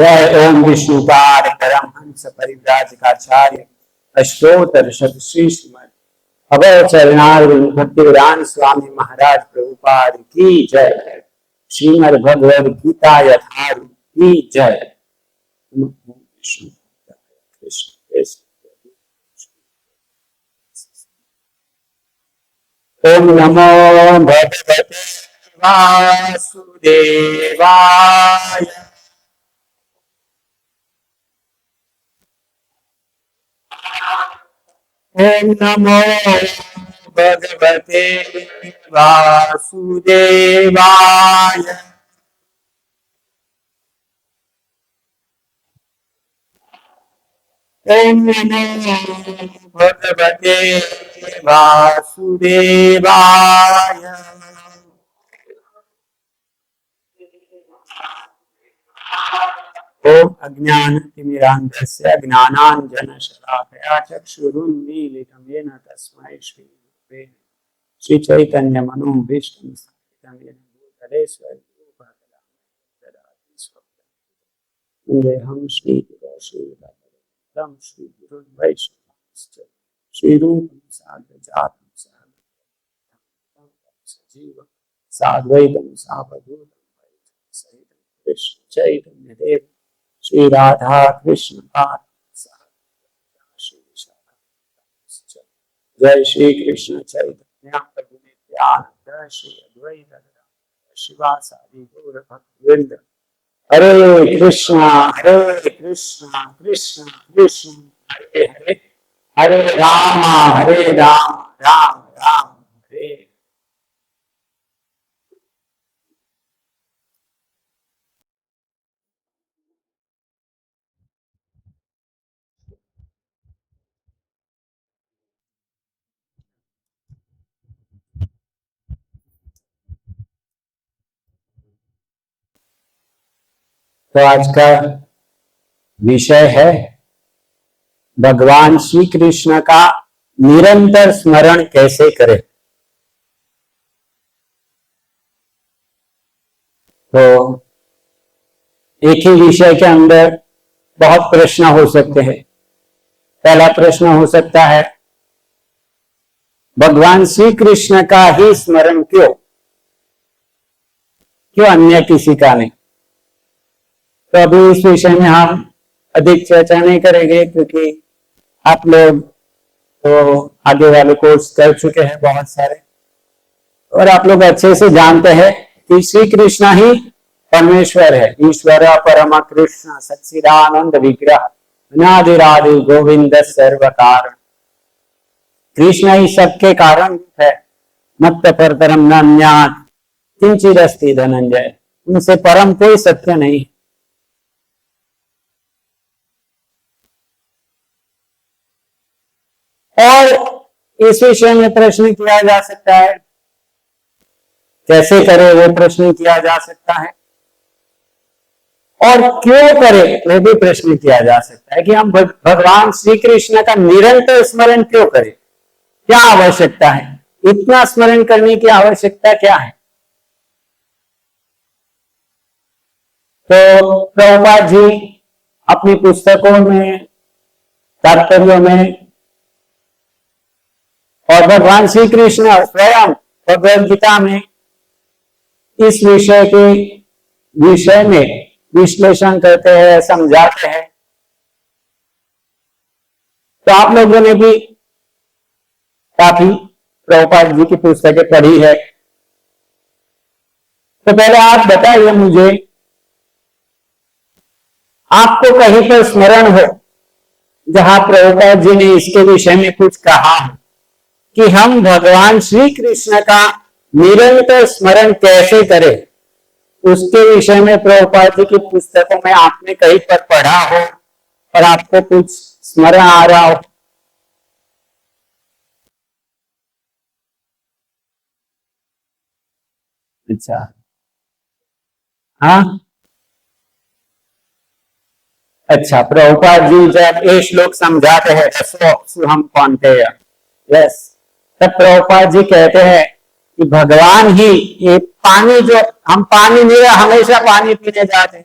जय ओम विष्णुपाद परमहंस परिव्राजकाचार्य अष्टोत्तर शत श्री श्रीमद अभय चरणारविंद भक्तिवेदांत स्वामी महाराज प्रभुपाद की जय। श्रीमद् भगवद गीता यथार्थ की जय। ओम नमो भगवते वासुदेवाय। ओम नमो भगवते वासुदेवाय। ओम नमो भगवते वासुदेवाय। ओम अज्ञानतिमिरान्धस्य ज्ञानाञ्जनशलाकया चक्षुरुन्मीलितं येन तस्मै श्रीगुरवे श्रीचैतन्यमनोभीष्टं स्थापितं येन भूतले स्वयं वन्देऽहं श्रीगुरो श्रीरामं श्रीगुरुं वैष्णवंश्च श्रीरूपं साग्रजातं सजीवं साद्वैतं सावधूतं सहितं कृष्ण चैतन्यदेव श्री राधा कृष्ण जय श्री कृष्ण चैतन्य प्रभु नित्यानंद श्री अद्वैत शिवासादि गौर भक्तवृंद। हरे कृष्णा कृष्ण कृष्ण हरे हरे, हरे राम राम राम हरे। तो आज का विषय है भगवान श्री कृष्ण का निरंतर स्मरण कैसे करें। तो एक ही विषय के अंदर बहुत प्रश्न हो सकते हैं। पहला प्रश्न हो सकता है भगवान श्री कृष्ण का ही स्मरण क्यों अन्य किसी का नहीं। तो अभी इस विषय में हम अधिक चर्चा नहीं करेंगे क्योंकि आप लोग तो आगे वाले कोर्स कर चुके हैं बहुत सारे, और आप लोग अच्छे से जानते हैं कि श्री कृष्ण ही परमेश्वर है। ईश्वर परम कृष्ण सच्चिदानंद विग्रह अनादिरादि गोविंद सर्व कारण। कृष्ण ही सबके कारण है। मत्त परतरम न ज्ञात किंचिदस्ति धनंजय। उनसे परम कोई सत्य नहीं। और इस विषय में प्रश्न किया जा सकता है, कैसे करें वो प्रश्न किया जा सकता है, और क्यों करें वो भी प्रश्न किया जा सकता है कि हम भगवान श्री कृष्ण का निरंतर स्मरण क्यों करें, क्या आवश्यकता है, इतना स्मरण करने की आवश्यकता क्या है। तो प्रभुपाद जी अपनी पुस्तकों में, तात्पर्यों में, और भगवान श्री कृष्ण स्वयं भगवद गीता में इस विषय में विश्लेषण करते हैं, समझाते हैं। तो आप लोगों ने भी काफी प्रभुपाद जी की पुस्तकें पढ़ी है। तो पहले आप बताइए मुझे, आपको कहीं पर स्मरण हो जहां प्रभुपाद जी ने इसके विषय में कुछ कहा हो कि हम भगवान श्री कृष्ण का निरंतर स्मरण कैसे करें, उसके विषय में प्रभुपाद जी की पुस्तकों में आपने कहीं पर पढ़ा हो और आपको कुछ स्मरण आ रहा हो। अच्छा, हाँ, अच्छा। प्रभुपाद जी जब ये श्लोक समझाते हैं हम कौन थे, यस, तब प्रभुपाद जी कहते हैं कि भगवान ही ये पानी, जो हम पानी नहीं, हमेशा पानी पीने जाते हैं,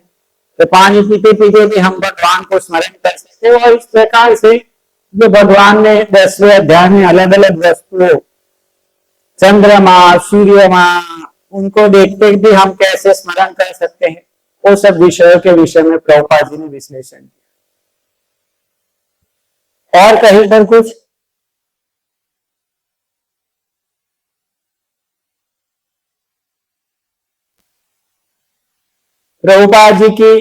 तो पानी पीते पीते भी हम भगवान को स्मरण कर सकते हैं। और इस प्रकार से जो भगवान ने 10वें अध्याय में अलग अलग वस्तुओं, चंद्रमा, सूर्यमा, उनको देखते भी हम कैसे स्मरण कर सकते हैं, वो सब विषयों के विषय में प्रभुपाद जी ने विश्लेषण किया। और कहीं पर कुछ प्रभुपाद जी की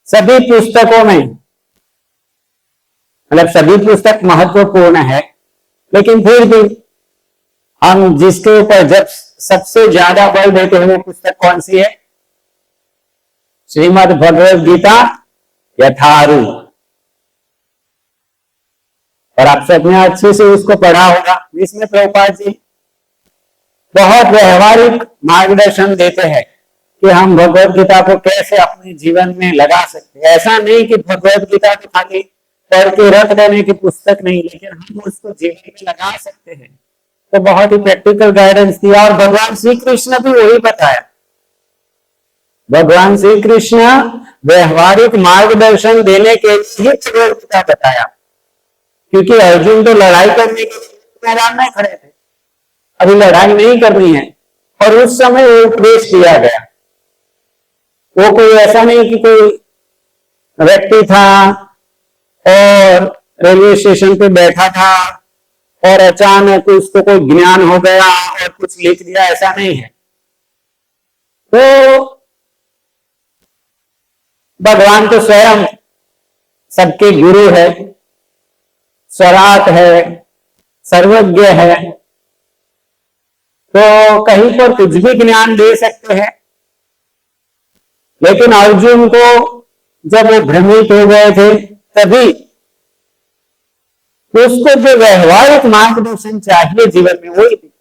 सभी पुस्तकों में, मतलब सभी पुस्तक महत्वपूर्ण है, लेकिन फिर भी हम जिसके ऊपर जब सबसे ज्यादा बल देते हैं वो पुस्तक कौन सी है? श्रीमद् भगवद गीता यथारूप। और आप सबने अच्छे से उसको पढ़ा होगा। इसमें प्रभुपाद जी बहुत व्यवहारिक मार्गदर्शन देते हैं कि हम भगवद गीता को कैसे अपने जीवन में लगा सकते हैं। ऐसा नहीं कि भगवद गीता को खाली पढ़ के रख देने की पुस्तक नहीं, लेकिन हम उसको जीवन में लगा सकते हैं। तो बहुत ही प्रैक्टिकल गाइडेंस दिया। और भगवान श्री कृष्ण भी वही बताया। भगवान श्री कृष्ण व्यवहारिक मार्गदर्शन देने के लिए भगवद गीता बताया, क्योंकि अर्जुन तो लड़ाई करने के मैदान में खड़े थे, अभी लड़ाई नहीं करनी है, और उस समय वो उपदेश दिया गया। वो कोई ऐसा नहीं कि कोई व्यक्ति था और रेलवे स्टेशन पे बैठा था और अचानक उसको कोई ज्ञान हो गया और कुछ लिख दिया, ऐसा नहीं है। तो भगवान तो स्वयं सबके गुरु है, स्वराट है, सर्वज्ञ है, तो कहीं पर कुछ भी ज्ञान दे सकते हैं। लेकिन अर्जुन को जब वो भ्रमित हो गए थे तभी उसको जो व्यवहारिक मार्गदर्शन चाहिए जीवन में वही थी।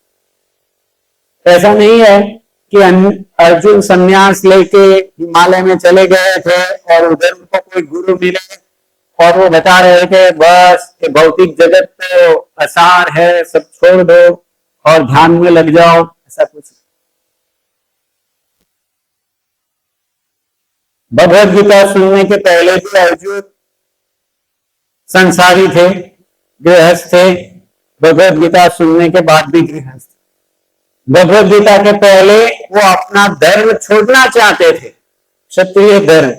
ऐसा नहीं है कि अर्जुन संन्यास लेके हिमालय में चले गए थे और उधर उनको कोई गुरु मिले और वो बता रहे थे बस कि भौतिक जगत तो असार है, सब छोड़ दो और ध्यान में लग जाओ, ऐसा कुछ। भगवद गीता सुनने के पहले भी अर्जुन संसारी थे, गृहस्थ थे। भगवद गीता सुनने के बाद भी गृहस्थ। भगवद गीता के पहले वो अपना धर्म छोड़ना चाहते थे, क्षत्रिय धर्म,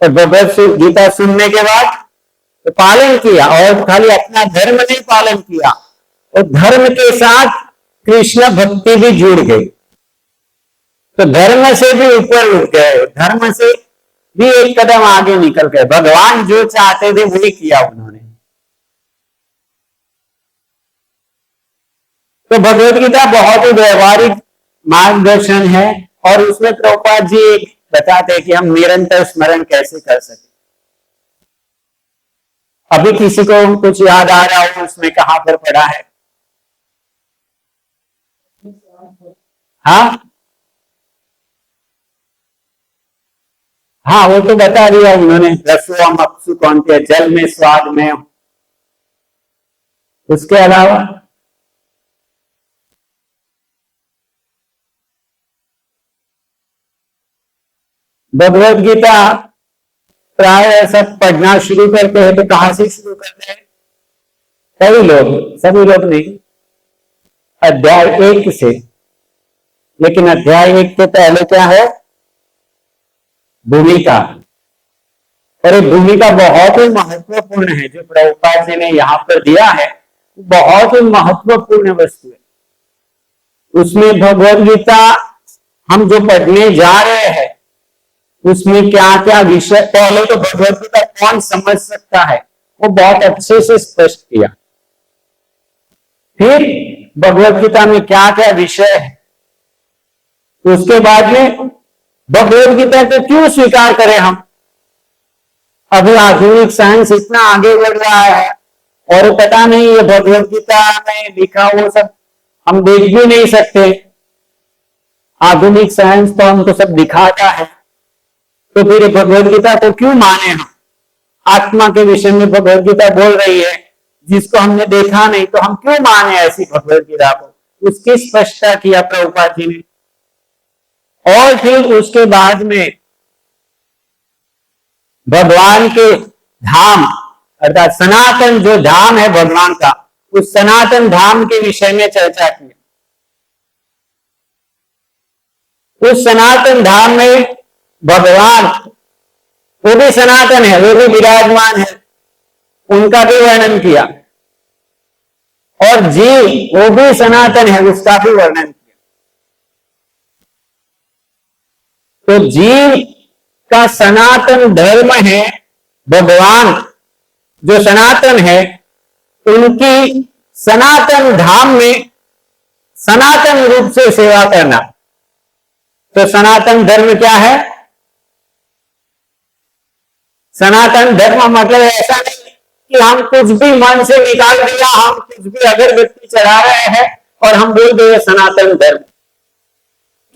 और भगवद गीता सुनने के बाद तो पालन किया। और खाली अपना धर्म नहीं पालन किया, और धर्म के साथ कृष्ण भक्ति भी जुड़ गई। तो धर्म से भी ऊपर उठ गए, धर्म से भी एक कदम आगे निकल गए। भगवान जो चाहते थे वही किया उन्होंने। तो भगवद गीता बहुत ही व्यवहारिक मार्गदर्शन है, और उसमें प्रभुपाद जी बताते हैं कि हम निरंतर स्मरण कैसे कर सके। अभी किसी को कुछ याद आ रहा हो उसमें कहां पर पढ़ा है? हाँ हाँ, वो तो बता दिया उन्होंने, रसोम अपसु कौनते, जल में स्वाद में। उसके अलावा भगवद गीता प्राय सब पढ़ना शुरू करते हैं तो कहां से शुरू करते हैं? सभी लोग नहीं, अध्याय 1 से। लेकिन अध्याय 1 के पहले क्या है? भूमिका। और ये भूमिका बहुत ही महत्वपूर्ण है, जो प्रभुपाद जी ने यहाँ पर दिया है बहुत ही महत्वपूर्ण वस्तु है। उसमें भगवद गीता हम जो पढ़ने जा रहे हैं उसमें क्या क्या विषय, पहले तो भगवद गीता कौन समझ सकता है वो बहुत अच्छे से स्पष्ट किया। फिर भगवद गीता में क्या क्या विषय है, उसके बाद में भगवद गीता को क्यों स्वीकार करें हम। अभी आधुनिक साइंस इतना आगे बढ़ रहा है और पता नहीं ये भगवद गीता में लिखा वो सब हम देख भी नहीं सकते। आधुनिक साइंस तो हमको सब दिखाता है, तो फिर भगवद गीता को क्यों माने हम? आत्मा के विषय में भगवद गीता बोल रही है, जिसको हमने देखा नहीं, तो हम क्यों माने ऐसी भगवद गीता को? उसकी स्पष्टता किया प्रभुपाद जी ने। और फिर उसके बाद में भगवान के धाम अर्थात सनातन जो धाम है भगवान का, उस सनातन धाम के विषय में चर्चा की। उस सनातन धाम में भगवान, वो भी सनातन है, वो भी विराजमान है, उनका भी वर्णन किया। और जीव वो भी सनातन है, उसका भी वर्णन किया। तो जीव का सनातन धर्म है, भगवान जो सनातन है उनकी सनातन धाम में सनातन रूप से सेवा करना। तो सनातन धर्म क्या है? सनातन धर्म मतलब ऐसा नहीं कि हम कुछ भी मन से निकाल दिया, हम कुछ भी अगरबत्ती चढ़ा रहे हैं और हम बोल दे सनातन धर्म।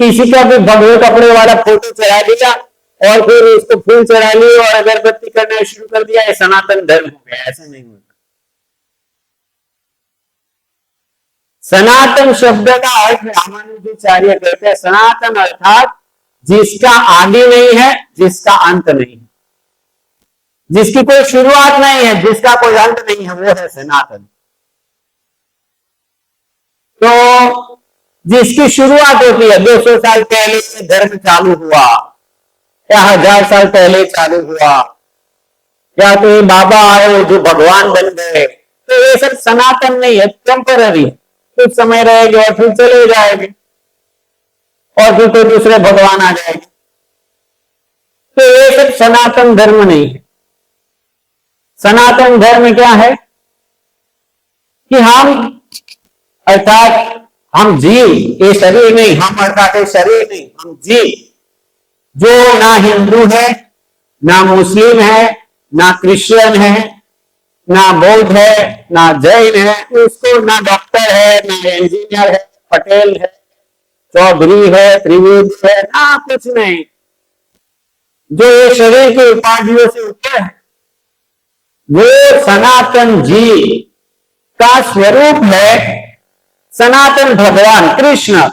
किसी का भी भगवे कपड़े वाला फोटो चढ़ा दिया और फिर उसको फूल चढ़ा लिए और अगरबत्ती करना शुरू कर दिया, ये सनातन धर्म हो गया। ऐसा नहीं होता। सनातन शब्द का अर्थ रामानुजाचार्य कहते हैं, सनातन अर्थात जिसका आदि नहीं है, जिसका अंत नहीं है, जिसकी कोई शुरुआत नहीं है, जिसका कोई अंत नहीं है, वो है सनातन। तो जिसकी शुरुआत होती है 200 साल पहले से धर्म चालू हुआ या 1000 साल पहले चालू हुआ, या तो बाबा आए जो भगवान बन गए, तो ये सब सनातन नहीं है, टेम्पररी है। कुछ समय रहेगी और फिर चले जाएंगे और फिर कोई दूसरे भगवान आ जाएंगे। तो ये सब सनातन धर्म नहीं है। सनातन धर्म क्या है कि हम अर्थात हम जीव, ये शरीर नहीं, हम अर्थात ये शरीर नहीं, हम जीव जो ना हिंदू है, ना मुस्लिम है, ना क्रिश्चियन है, ना बौद्ध है, ना जैन है, उसको ना डॉक्टर है, ना इंजीनियर है, पटेल है, चौधरी है, त्रिवेदी है, ना कुछ नहीं। जो ये शरीर की उपाधियों से ऊपर है वो सनातन जीव का स्वरूप है, सनातन भगवान कृष्ण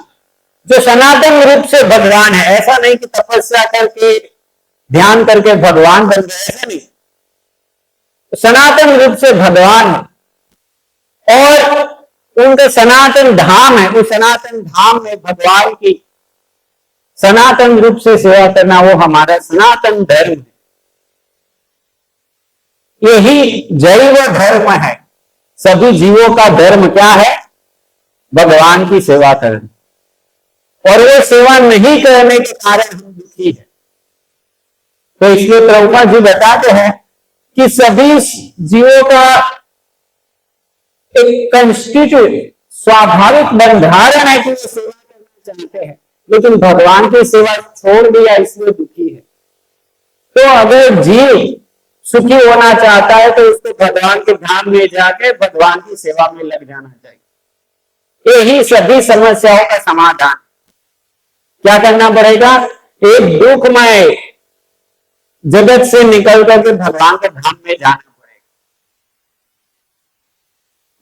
जो सनातन रूप से भगवान है। ऐसा नहीं कि तपस्या करके ध्यान करके भगवान बन गए, ऐसा नहीं। सनातन रूप से भगवान है और उनका सनातन धाम है, उस सनातन धाम में भगवान की सनातन रूप से सेवा करना, वो हमारा सनातन धर्म है। यही जैव धर्म है। सभी जीवों का धर्म क्या है? भगवान की सेवा करना। और वो सेवा नहीं करने के कारण हम दुखी है। तो इसलिए प्रभुपाद जी बताते हैं कि सभी जीवों का एक कंस्टिट्यूट स्वाभाविक बंधारण है कि वो सेवा करना चाहते हैं, लेकिन भगवान की सेवा छोड़ दिया इसलिए दुखी है। तो अगर जीव सुखी होना चाहता है तो उसको भगवान के धाम में जाके भगवान की सेवा में लग जाना चाहिए। यही सभी समस्याओं का समाधान। क्या करना पड़ेगा? एक दुखमय जगत से निकल करके भगवान के धाम में जाना पड़ेगा।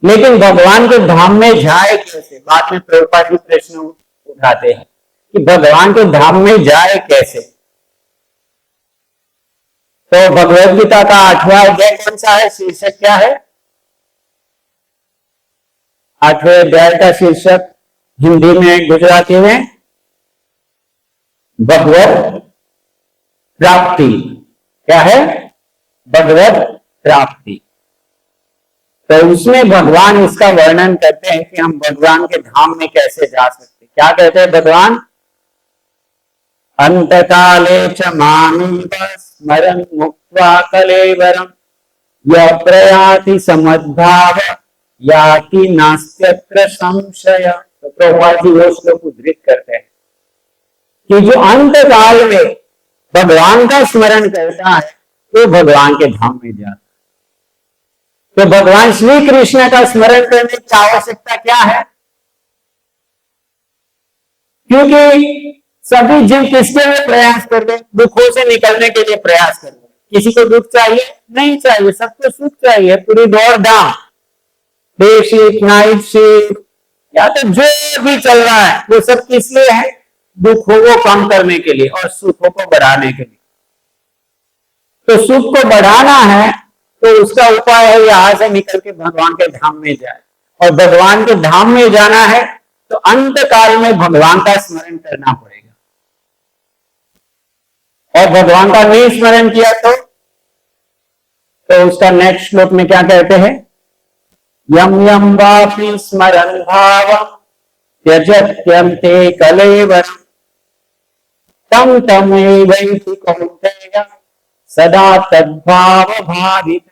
लेकिन भगवान के धाम में जाए कैसे? बाद में प्रभुपाद जी प्रश्न उठाते हैं कि भगवान के धाम में जाए कैसे। तो भगवद गीता का 8वां अध्याय कौन सा है? शीर्षक क्या है? 8वें अध्याय का शीर्षक हिंदी में, गुजराती में भगवत प्राप्ति। क्या है? भगवत प्राप्ति। तो उसमें भगवान इसका वर्णन करते हैं कि हम भगवान के धाम में कैसे जा सकते। क्या कहते हैं भगवान? अंतकाले च मामेव स्मरन् मुक्त्वा कलेवरम् यः प्रयाति समद्भाव याति नास्त्यत्र संशय। तो प्रभुपाद जी वो श्लोक उद्धृत करते हैं कि जो अंत काल में भगवान का स्मरण करता है वो भगवान के धाम में जाता है। तो भगवान श्री कृष्ण का स्मरण करने की आवश्यकता क्या है? क्योंकि सभी जीव किसके लिए प्रयास कर रहे? दुखों से निकलने के लिए प्रयास कर रहे। किसी को दुख चाहिए? नहीं चाहिए। सबको सुख चाहिए। पूरी दौड़ धाम, डे शिफ्ट, नाइट शिफ्ट, या तो जो भी चल रहा है वो सब किस लिए है? दुखों को कम करने के लिए और सुखों को बढ़ाने के लिए। तो सुख को बढ़ाना है तो उसका उपाय है यहां से निकल के भगवान के धाम में जाए, और भगवान के धाम में जाना है तो अंत काल में भगवान का स्मरण करना पड़ेगा। और भगवान का नहीं स्मरण किया तो उसका नेक्स्ट श्लोक में क्या कहते हैं, यम यम वापि स्मरन् भावं त्यजत्यन्ते कलेवरम् तम तमेवैति कौन्तेय सदा तद्भाव भावित।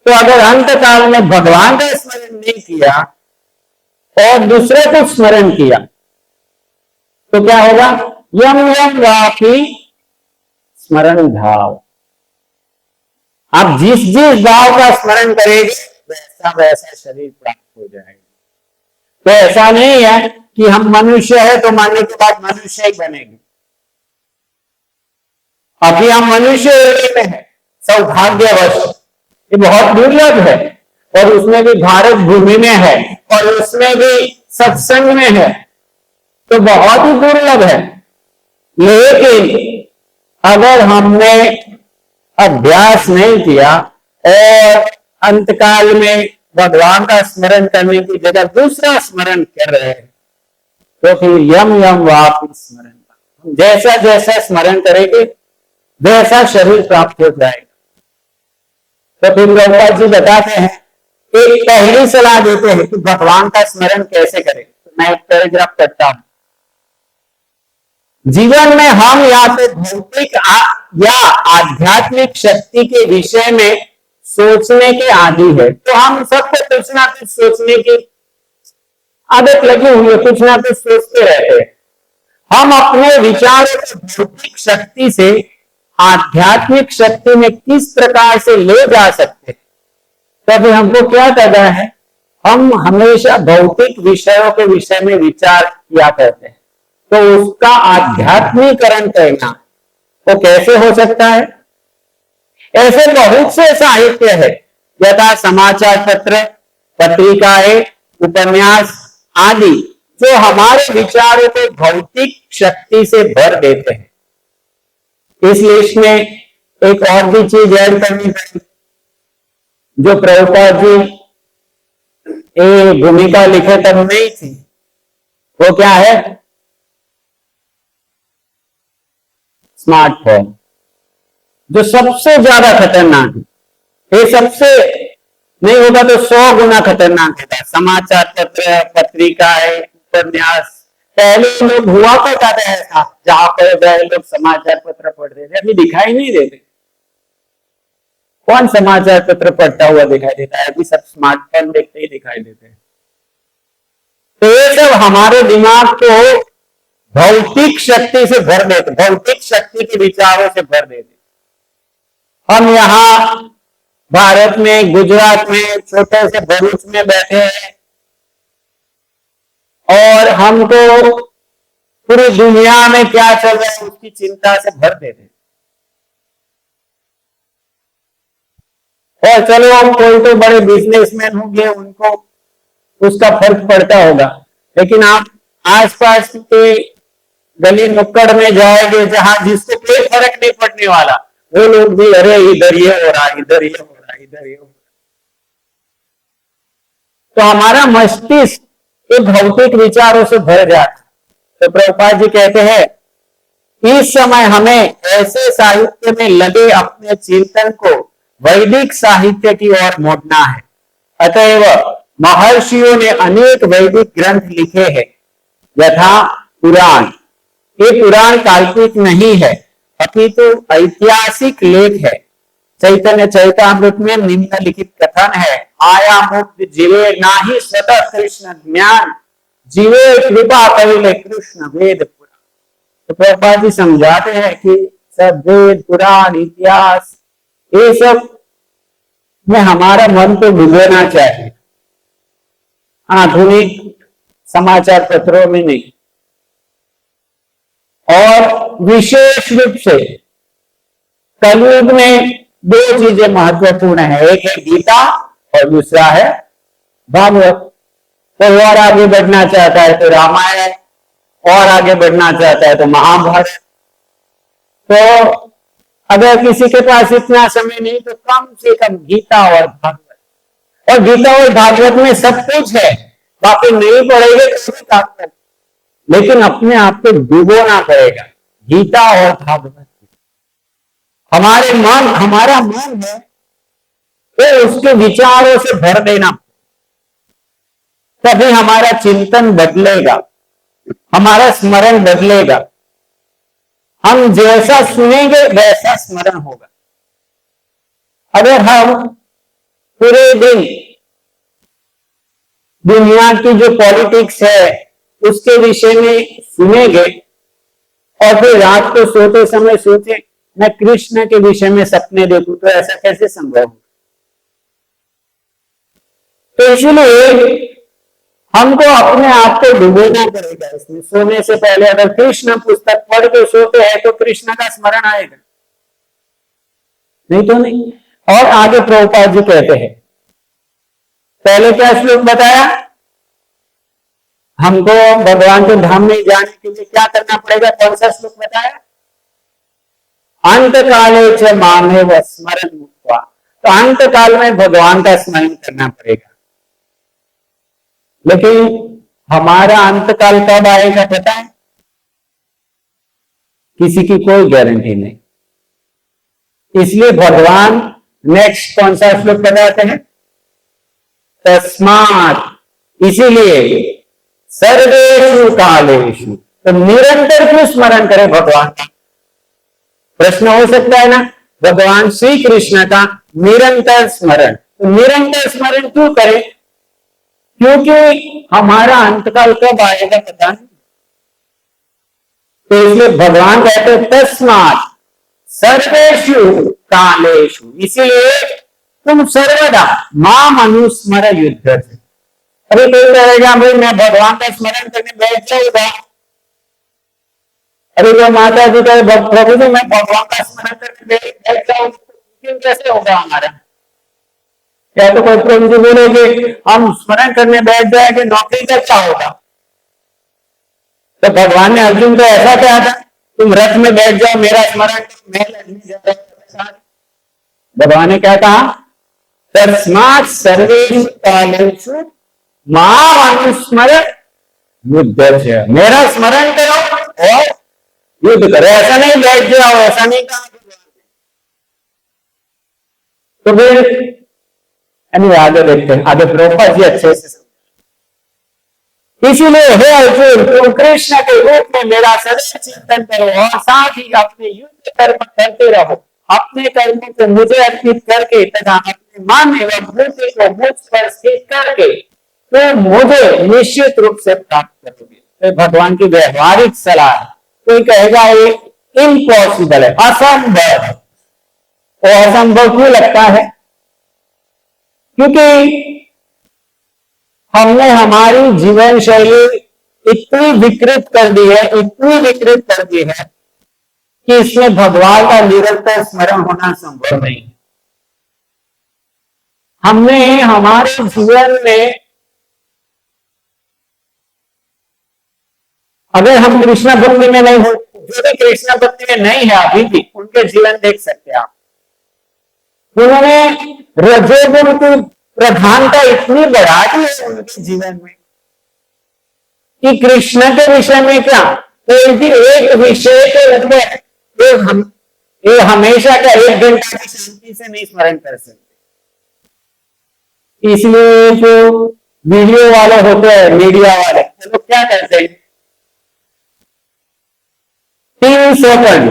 तो अगर अंत काल में भगवान का स्मरण नहीं किया और दूसरे को स्मरण किया तो क्या होगा, यम यम वापि स्मरण भाव। आप जिस जिस भाव का स्मरण करेंगे वैसा वैसा शरीर प्राप्त हो जाएगा। तो ऐसा नहीं है कि हम मनुष्य है तो मरने के बाद मनुष्य ही बनेंगे। अभी हम मनुष्य में है, सौभाग्यवश, ये बहुत दुर्लभ है, और उसमें भी भारत भूमि में है, और उसमें भी सत्संग में है, तो बहुत ही दुर्लभ है। लेकिन अगर हमने अभ्यास नहीं किया और अंतकाल में भगवान का स्मरण करने की जगह दूसरा स्मरण कर रहे हैं तो फिर यम यम वापि स्मरण, जैसा जैसा स्मरण करेंगे वैसा शरीर प्राप्त हो जाएगा। तो फिर प्रभुपाद जी बताते हैं, एक पहली सलाह देते हैं कि भगवान का स्मरण कैसे करें। तो मैं एक पैराग्राफ पढ़ता हूं। जीवन में हम या तो भौतिक या आध्यात्मिक शक्ति के विषय में सोचने के आदी है। तो हम सबको कुछ ना कुछ सोचने की आदत लगी हुई है, कुछ ना कुछ सोचते रहते हैं। हम अपने विचारों को भौतिक शक्ति से आध्यात्मिक शक्ति में किस प्रकार से ले जा सकते हैं, तभी हमको क्या करना है, हम हमेशा भौतिक विषयों के विषय में विचार किया करते हैं। तो उसका आध्यात्मिकरण करना तो कैसे हो सकता है। ऐसे बहुत से साहित्य है, यथा समाचार पत्र, पत्रिकाएं, उपन्यास आदि, जो हमारे विचारों को भौतिक शक्ति से भर देते हैं। इस लिस्ट में एक और भी चीज ऐड करनी पड़ेगी, जो प्रभुपाद जी ये भूमिका लिखे तब नहीं थी। वो क्या है, स्मार्टफोन, जो सबसे ज्यादा खतरनाक है। ये सबसे नहीं होगा तो 100 गुना खतरनाक है। समाचार पत्र, पत्रिकाएं, उपन्यास, पहले लोग हुआ करता था ऐसा, जहां पर वह लोग समाचार पत्र पढ़ते थे, अभी दिखाई नहीं देते। कौन समाचार पत्र पढ़ता हुआ दिखाई देता है, अभी सब स्मार्टफोन देखते ही दिखाई देते हैं। तो ये सब हमारे दिमाग को भौतिक शक्ति से भर देते, भौतिक शक्ति के विचारों से भर देते। हम यहाँ भारत में, गुजरात में, छोटे से भरूच में बैठे हैं और हमको पूरी दुनिया में क्या चल रहा है उसकी चिंता से भर देते। और चलो हम कोई तो बड़े बिजनेसमैन होंगे, उनको उसका फर्क पड़ता होगा, लेकिन आप आसपास के गली नुक्कड़ में जाएंगे जहां जिसको कोई फर्क नहीं पड़ने वाला, वो लोग भी अरे इधर ये हो रहा, इधर ये हो रहा, इधर ये हो रहा। तो हमारा मस्तिष्क ये भौतिक विचारों से भर जाता। तो प्रभुपाद जी कहते हैं, इस समय हमें ऐसे साहित्य में लगे अपने चिंतन को वैदिक साहित्य की ओर मोड़ना है। अतएव महर्षियों ने अनेक वैदिक ग्रंथ लिखे हैं, यथा पुराण। ये पुराण काल्पनिक नहीं है, अपितु तो ऐतिहासिक लेख है। चैतन्य चैतामृत में निम्नलिखित कथन है, आया मुक्त जीवे नाही सदा कृष्ण ज्ञान, जीवे कृपा कविले कृष्ण वेद पुराण। तो प्रभुपाद जी समझाते हैं कि सब वेद, पुराण, इतिहास, ये सब में हमारा मन तो डूबना चाहिए, आधुनिक समाचार पत्रों में नहीं। और विशेष रूप से कलयुग में 2 चीजें महत्वपूर्ण है, एक है गीता और दूसरा है भागवत। तो और आगे बढ़ना चाहता है तो रामायण और आगे बढ़ना चाहता है तो महाभारत। तो अगर किसी के पास इतना समय नहीं तो कम से कम गीता और भागवत, और गीता और भागवत में सब कुछ है, बाकी नहीं पढ़ेंगे तो ताकत, लेकिन अपने आप को डुबोना पड़ेगा गीता और भागवत। हमारा मन है तो उसके विचारों से भर देना, तभी हमारा चिंतन बदलेगा, हमारा स्मरण बदलेगा। हम जैसा सुनेंगे वैसा स्मरण होगा। अगर हम पूरे दिन दुनिया की जो पॉलिटिक्स है उसके विषय में सुनेंगे और फिर रात को सोते समय सोचे मैं कृष्ण के विषय में सपने देखूं, तो ऐसा कैसे संभव होगा? तो इसलिए हमको अपने आप को डुबोना पड़ेगा इसमें। सोने से पहले अगर कृष्ण पुस्तक पढ़ के सोते हैं तो कृष्ण का स्मरण आएगा, नहीं तो नहीं। और आगे प्रभुपाद जी कहते हैं, पहले क्या श्लोक बताया, हमको भगवान के धाम में जाने के लिए क्या करना पड़ेगा, कौन सा श्लोक बताया, अंत काले च मामेव स्मरण मुक्त्वा। तो अंत काल में भगवान का स्मरण करना पड़ेगा। लेकिन हमारा अंतकाल कब आएगा पता है? किसी की कोई गारंटी नहीं। इसलिए भगवान नेक्स्ट कौन सा श्लोक बताते हैं, तस्मात्, इसीलिए सर्वेषु कालेषु, तो निरंतर क्यों स्मरण करें भगवान का? प्रश्न हो सकता है ना, भगवान श्री कृष्ण का निरंतर स्मरण, तो निरंतर स्मरण क्यों करें? क्योंकि हमारा अंतकाल कब आएगा पता नहीं। तो इसलिए भगवान कहते तस्मात् सर्वेषु कालेषु, इसीलिए तुम सर्वदा माम अनुस्मर युद्ध। अरे कोई कहेगा भाई मैं भगवान का स्मरण करने बैठ जाऊंगा, अरे जो माता जी कहे प्रभु जी मैं भगवान का स्मरण करने बैठ जाऊं, क्यों कैसे होगा हमारा? क्या तो कोई प्रभु जी बोलेगे हम स्मरण करने बैठ जाएंगे नौकरी का क्या होगा? तो भगवान ने अर्जुन को ऐसा कहा था, तुम रथ में बैठ जाओ मेरा स्मरण, मैं लड़ने जा रहा हूं। भगवान ने क्या कहा, तस्मात् सर्वेषु कालेषु माम अनुस्मर युद्धस्य, मेरा स्मरण करो और युद्ध करो, ऐसा नहीं बैठ जाओ, ऐसा नहीं कहा। तो फिर आगे देखते हैं, आगे प्रभुपाद जी अच्छे से। इसीलिए हे अर्जुन तुम कृष्ण के रूप में मेरा सदैव चिंतन करो और साथ ही अपने युद्ध कर्म करते रहो, अपने कर्मों को मुझे अर्पित करके तथा अपने मन एवं बुद्धि को मुझ पर स्थित करके तो मुझे निश्चित रूप से प्राप्त करोगे। तो भगवान की व्यवहारिक सलाह, कोई कहेगा ये इम्पॉसिबल है, असंभव। तो असंभव क्यों लगता है? क्योंकि हमने हमारी जीवन शैली इतनी विकृत कर दी है, इतनी विकृत कर दी है कि इसमें भगवान का निरंतर स्मरण होना संभव नहीं। हमने हमारे जीवन में, अगर हम कृष्ण भक्ति में नहीं हो, जो भी कृष्ण भक्ति में नहीं है अभी भी, उनके जीवन देख सकते हैं आप। उन्होंने रजोगुण की प्रधानता इतनी बढ़ा दी है उनके जीवन में कि कृष्ण के विषय में क्या, कोई भी एक विषय के ऊपर ये हमेशा का 1 घंटा की शांति से नहीं स्मरण कर सकते। इसलिए जो वीडियो वाले होते हैं, मीडिया वाले, वो लोग क्या करते हैं, 3 सेकंड,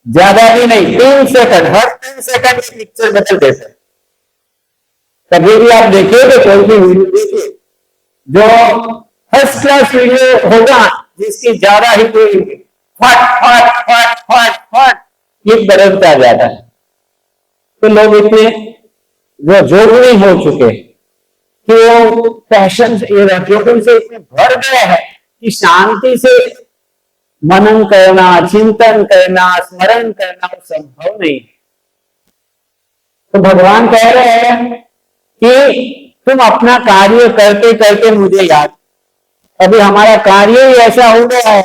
ज्यादा भी नहीं, 3 सेकंड, हर 3 सेकंड पिक्चर बदल देते हैं। कभी भी आप देखिए तो कोई भी वीडियो देखिए, जो फर्स्ट क्लास वीडियो होगा जिसकी ज्यादा ही कोई फट फट फट फट फट ये बदलता जाता है। तो लोग इतने जो जोड़ने हो चुके कि वो पैशन से इतने भर गए हैं कि शांति से मनन करना, चिंतन करना, स्मरण करना संभव नहीं है। तो भगवान कह रहे हैं कि तुम अपना कार्य करते करते मुझे याद, अभी हमारा कार्य ही ऐसा हो गया है,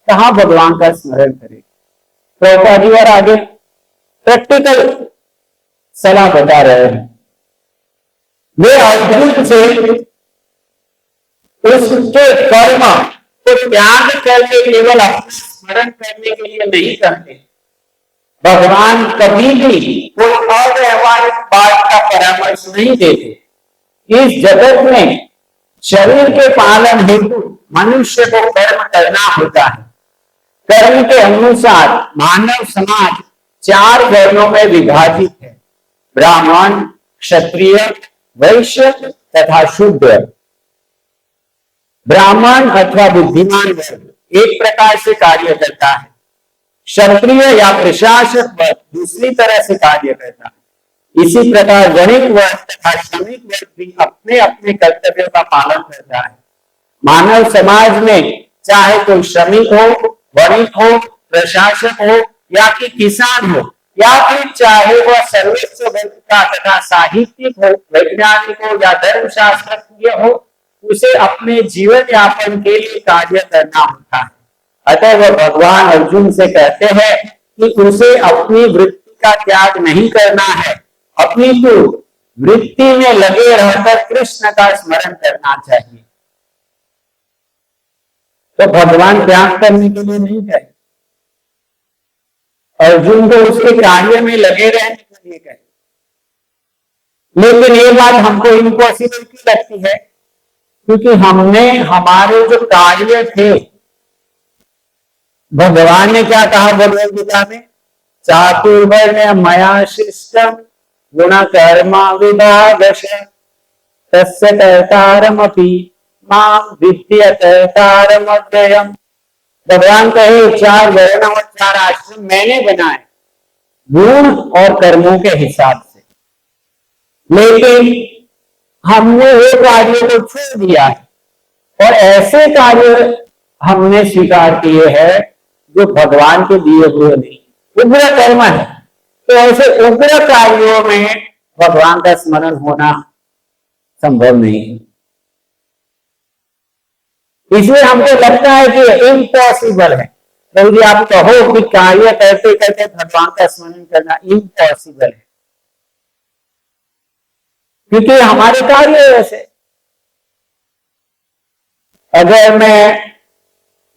कहाँ भगवान का स्मरण करें। प्रभुपाद जी और आगे प्रैक्टिकल सलाह बता रहे हैं। वे अर्जुन से उसके कर्म को त्याग करके केवल अपना स्मरण करने के लिए नहीं करते। भगवान कभी भी कोई अव्यवहारिक बात का परामर्श नहीं देते। इस जगत में शरीर के पालन हेतु मनुष्य को कर्म करना होता है। कर्म के अनुसार मानव समाज 4 वर्णों में विभाजित है, ब्राह्मण, क्षत्रिय, वैश्य तथा शूद्र। ब्राह्मण अथवा बुद्धिमान वर्ग एक प्रकार से कार्य करता है, क्षत्रिय या प्रशासक वर्ग दूसरी तरह से कार्य करता है। इसी प्रकार वणिक वर्ग तथा श्रमिक वर्ग भी अपने अपने कर्तव्यों का पालन करता है। मानव समाज में चाहे कोई श्रमिक हो, वणिक हो, प्रशासक हो या कि किसान हो, या फिर चाहे वह सर्वोच्च वर्ग का तथा साहित्यिक हो, वैज्ञानिक हो या धर्मशास्त्रज्ञ हो, उसे अपने जीवन यापन के लिए कार्य करना होता है। अतः वह भगवान अर्जुन से कहते हैं कि उसे अपनी वृत्ति का त्याग नहीं करना है, अपनी तो वृत्ति में लगे रहकर कृष्ण का स्मरण करना चाहिए। तो भगवान त्याग करने के लिए नहीं कहे, अर्जुन को उसके कार्य में लगे रहने के लिए कहे। लेकिन ये बात हमको इम्पॉसिबल क्यों लगती है? क्योंकि हमने हमारे जो कार्य थे, भगवान ने क्या कहा भगवद गीता में, चातुर्वर्ण्य मया शिष्टम गुण कर्मा विभागश तस्य कर्तारमपि मां विद्य कर्तारमव्ययम्। भगवान कहे 4 वर्ण और 4 आश्रम मैंने बनाए गुण और कर्मों के हिसाब से, लेकिन हमने वो कार्यों को छोड़ दिया है और ऐसे कार्य हमने स्वीकार किए हैं जो भगवान के दिए हुए नहीं, उग्र कर्म है। तो ऐसे उग्र कार्यों में भगवान का स्मरण होना संभव नहीं है। इसलिए हमको लगता है कि इम्पॉसिबल है। यदि आप कहो कि कार्य करते करते भगवान का स्मरण करना इम्पॉसिबल है, क्योंकि हमारे कार्य ऐसे। अगर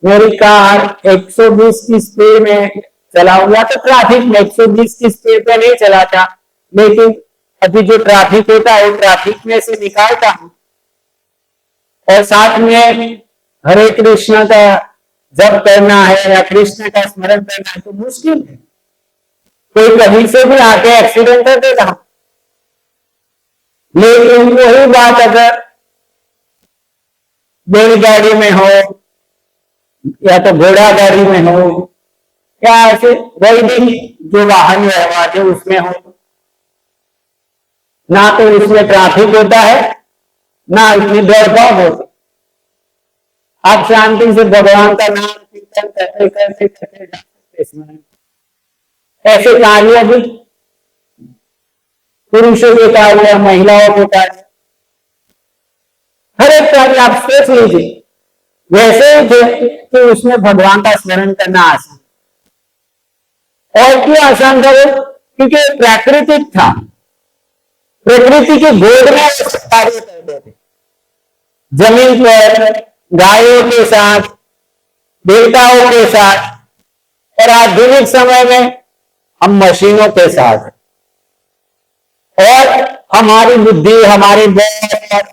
मेरी कार 120 की स्पीड में चलाऊंगा तो ट्रैफिक में 120 की स्पीड पे नहीं चलाता, लेकिन अभी जो ट्रैफिक होता है ट्रैफिक में से निकालता हूं और साथ में हरे कृष्ण का जप करना है या कृष्ण का स्मरण करना है तो मुश्किल है। कोई कहीं से भी आके एक्सीडेंट कर देगा। लेकिन वही बात अगर बैलगाड़ी में हो या तो घोड़ा गाड़ी में हो या ऐसे वैदिक जो वाहन व्यवहार है उसमें हो, ना तो इसमें ट्रैफिक होता है ना इतनी दौड़भाग होती। आप शांति से भगवान का नाम कीर्तन करते करते करते जा सकते। ऐसे कार्य भी पुरुषों के कार्य, महिलाओं के कार्य, हर एक कार्य आप सोच लीजिए वैसे ही थे कि उसमें भगवान का स्मरण करना आसान। और क्यों आसान था वो? क्योंकि प्राकृतिक था, प्रकृति के गोद में कार्य करते थे। जमीन पर गायों के साथ, देवताओं के साथ, और आधुनिक समय में हम मशीनों के साथ, और हमारी बुद्धि, हमारे बल,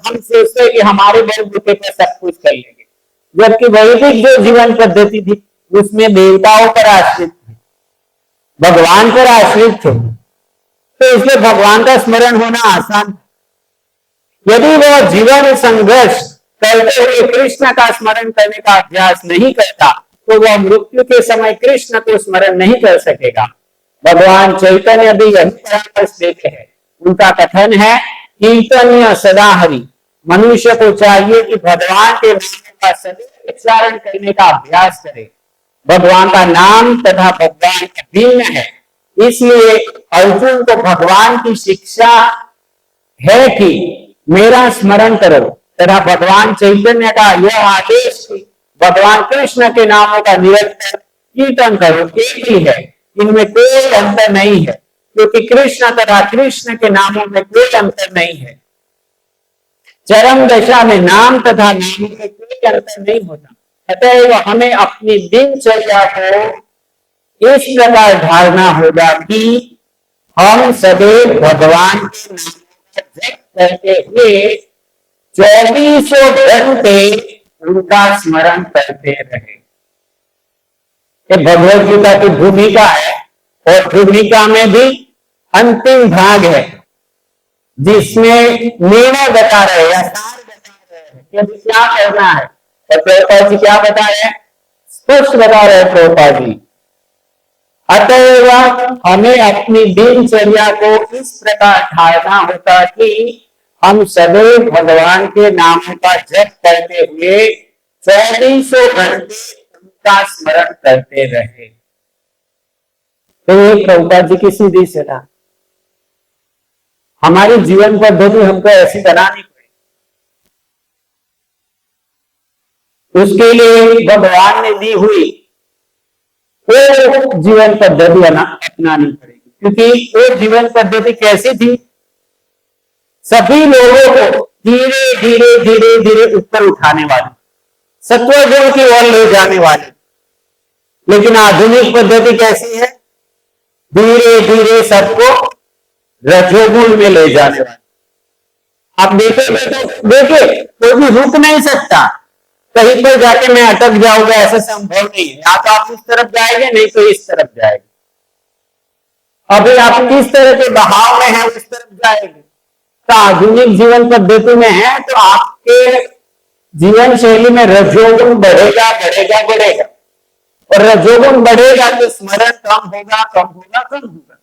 हम सोचते हैं कि हमारे बलबूते पर सब कुछ कर लेंगे, जबकि वैदिक जो जीवन पद्धति थी उसमें देवताओं पर आश्रित थे, भगवान पर आश्रित थे। तो इसलिए भगवान का स्मरण होना आसान। यदि वह जीवन संघर्ष करते हुए कृष्ण का स्मरण करने का अभ्यास नहीं करता तो वह मृत्यु के समय कृष्ण को स्मरण नहीं कर सकेगा। भगवान चैतन्य भी यही परामर्श देते हैं। उनका कथन है, कीर्तन्य सदा हरि। मनुष्य को चाहिए कि भगवान के नाम का सदैव उच्चारण करने का अभ्यास करे। भगवान का नाम तथा भगवान भिन्न है, इसलिए अर्जुन को भगवान की शिक्षा है कि मेरा स्मरण करो तथा भगवान चैतन्य का यह आदेश कि भगवान कृष्ण के नामों का निरंतर कीर्तन करो एक ही है, इनमें कोई अंतर नहीं है, क्योंकि कृष्ण तथा कृष्ण के नामों में कोई अंतर नहीं है। चरम दशा में नाम तथा नामों में कोई अंतर नहीं होता। अतएव हमें अपनी दिनचर्या को इस प्रकार धारणा होगा कि हम सदैव भगवान के नाम का जप करते हुए 24 घंटे उनका स्मरण करते रहे। ये भगवत गीता की भूमिका है, और भूमिका में भी अंतिम भाग है जिसमें निर्णय बता रहे या सार बता रहे हैं कि अभी क्या करना है। और प्रभुपाद जी क्या बता रहे हैं? स्पष्ट बता रहे हैं प्रभुपाद जी। अतएव हमें अपनी दिनचर्या को इस प्रकार धारणा होता कि हम सदैव भगवान के नामों का जप करते हुए 24 घंटे उनका स्मरण करते रहे। तो ये प्रभुपाद जी की सीधी सलाह। हमारी जीवन पद्धति हमको ऐसी बनानी पड़ेगी। उसके लिए भगवान ने दी हुई वो जीवन पद्धति अपनानी पड़ेगी, क्योंकि वो जीवन पद्धति कैसी थी? सभी लोगों को धीरे धीरे धीरे धीरे ऊपर उठाने वाली, सत्वगुण की ओर ले जाने वाली। लेकिन आधुनिक पद्धति कैसी है? धीरे धीरे सबको रजोगुण में ले जाने वाली। आप देखे कोई भी रुक नहीं सकता, कहीं पर जाके मैं अटक जाऊंगा ऐसा संभव नहीं है। या तो आप इस तरफ जाएंगे, नहीं तो इस तरफ जाएंगे। अभी आप किस तरह के बहाव में हैं उस तरफ जाएंगे। तो आधुनिक जीवन पद्धति में है तो आपके जीवन शैली में रजोगुण बढ़ेगा बढ़ेगा बढ़ेगा, और रजोगुण बढ़ेगा तो स्मरण कम होगा कम होगा कम होगा।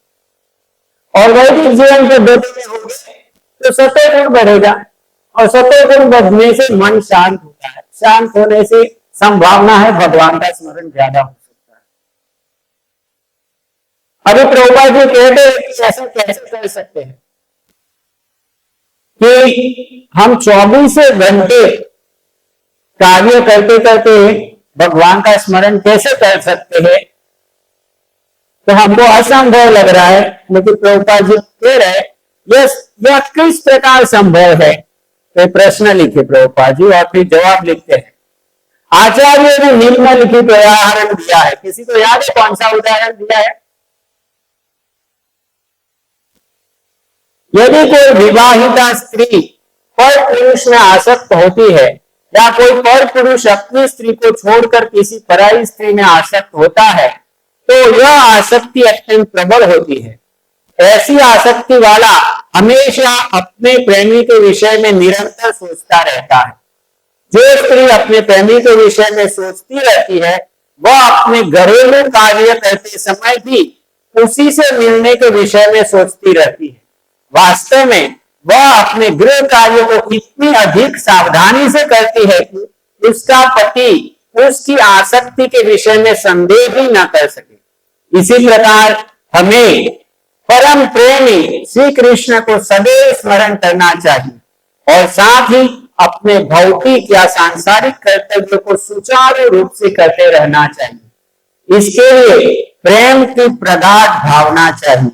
और वैदिक जीवन पद्धति में होगा तो सत्वगुण बढ़ेगा, और सत्वगुण बढ़ने से मन शांत होता है। शांत होने से संभावना है भगवान का स्मरण ज्यादा हो सकता है। अभी प्रभुपाद जी कहते हैं कि ऐसा कैसे कर सकते हैं कि हम 24 घंटे कार्य करते करते भगवान का स्मरण कैसे कर सकते हैं। तो हमको असंभव लग रहा है, लेकिन प्रभुपाद जी कह रहे यह किस प्रकार संभव है। तो प्रश्न लिखे प्रभुपाद जी और फिर जवाब लिखते हैं। आचार्य ने निम्नलिखित उदाहरण दिया है। किसी को याद है कौन सा उदाहरण दिया है? यदि कोई विवाहिता स्त्री पर पुरुष में आसक्त होती है, या कोई पर पुरुष अपनी स्त्री को छोड़कर किसी पराई स्त्री में आसक्त होता है, तो यह आसक्ति अत्यंत प्रबल होती है। ऐसी आसक्ति वाला हमेशा अपने प्रेमी के विषय में निरंतर सोचता रहता है। जो स्त्री अपने प्रेमी के विषय में सोचती रहती है, वह अपने घरेलू कार्य करते समय भी उसी से मिलने के विषय में सोचती रहती है। वास्तव में वह अपने गृह कार्य को इतनी अधिक सावधानी से करती है कि उसका पति उसकी आसक्ति के विषय में संदेह भी न कर सके। इसी प्रकार हमें परम प्रेमी श्री कृष्ण को सदैव स्मरण करना चाहिए, और साथ ही अपने भौतिक या सांसारिक कर्तव्य को सुचारू रूप से करते रहना चाहिए। इसके लिए प्रेम की प्रगाढ़ भावना चाहिए।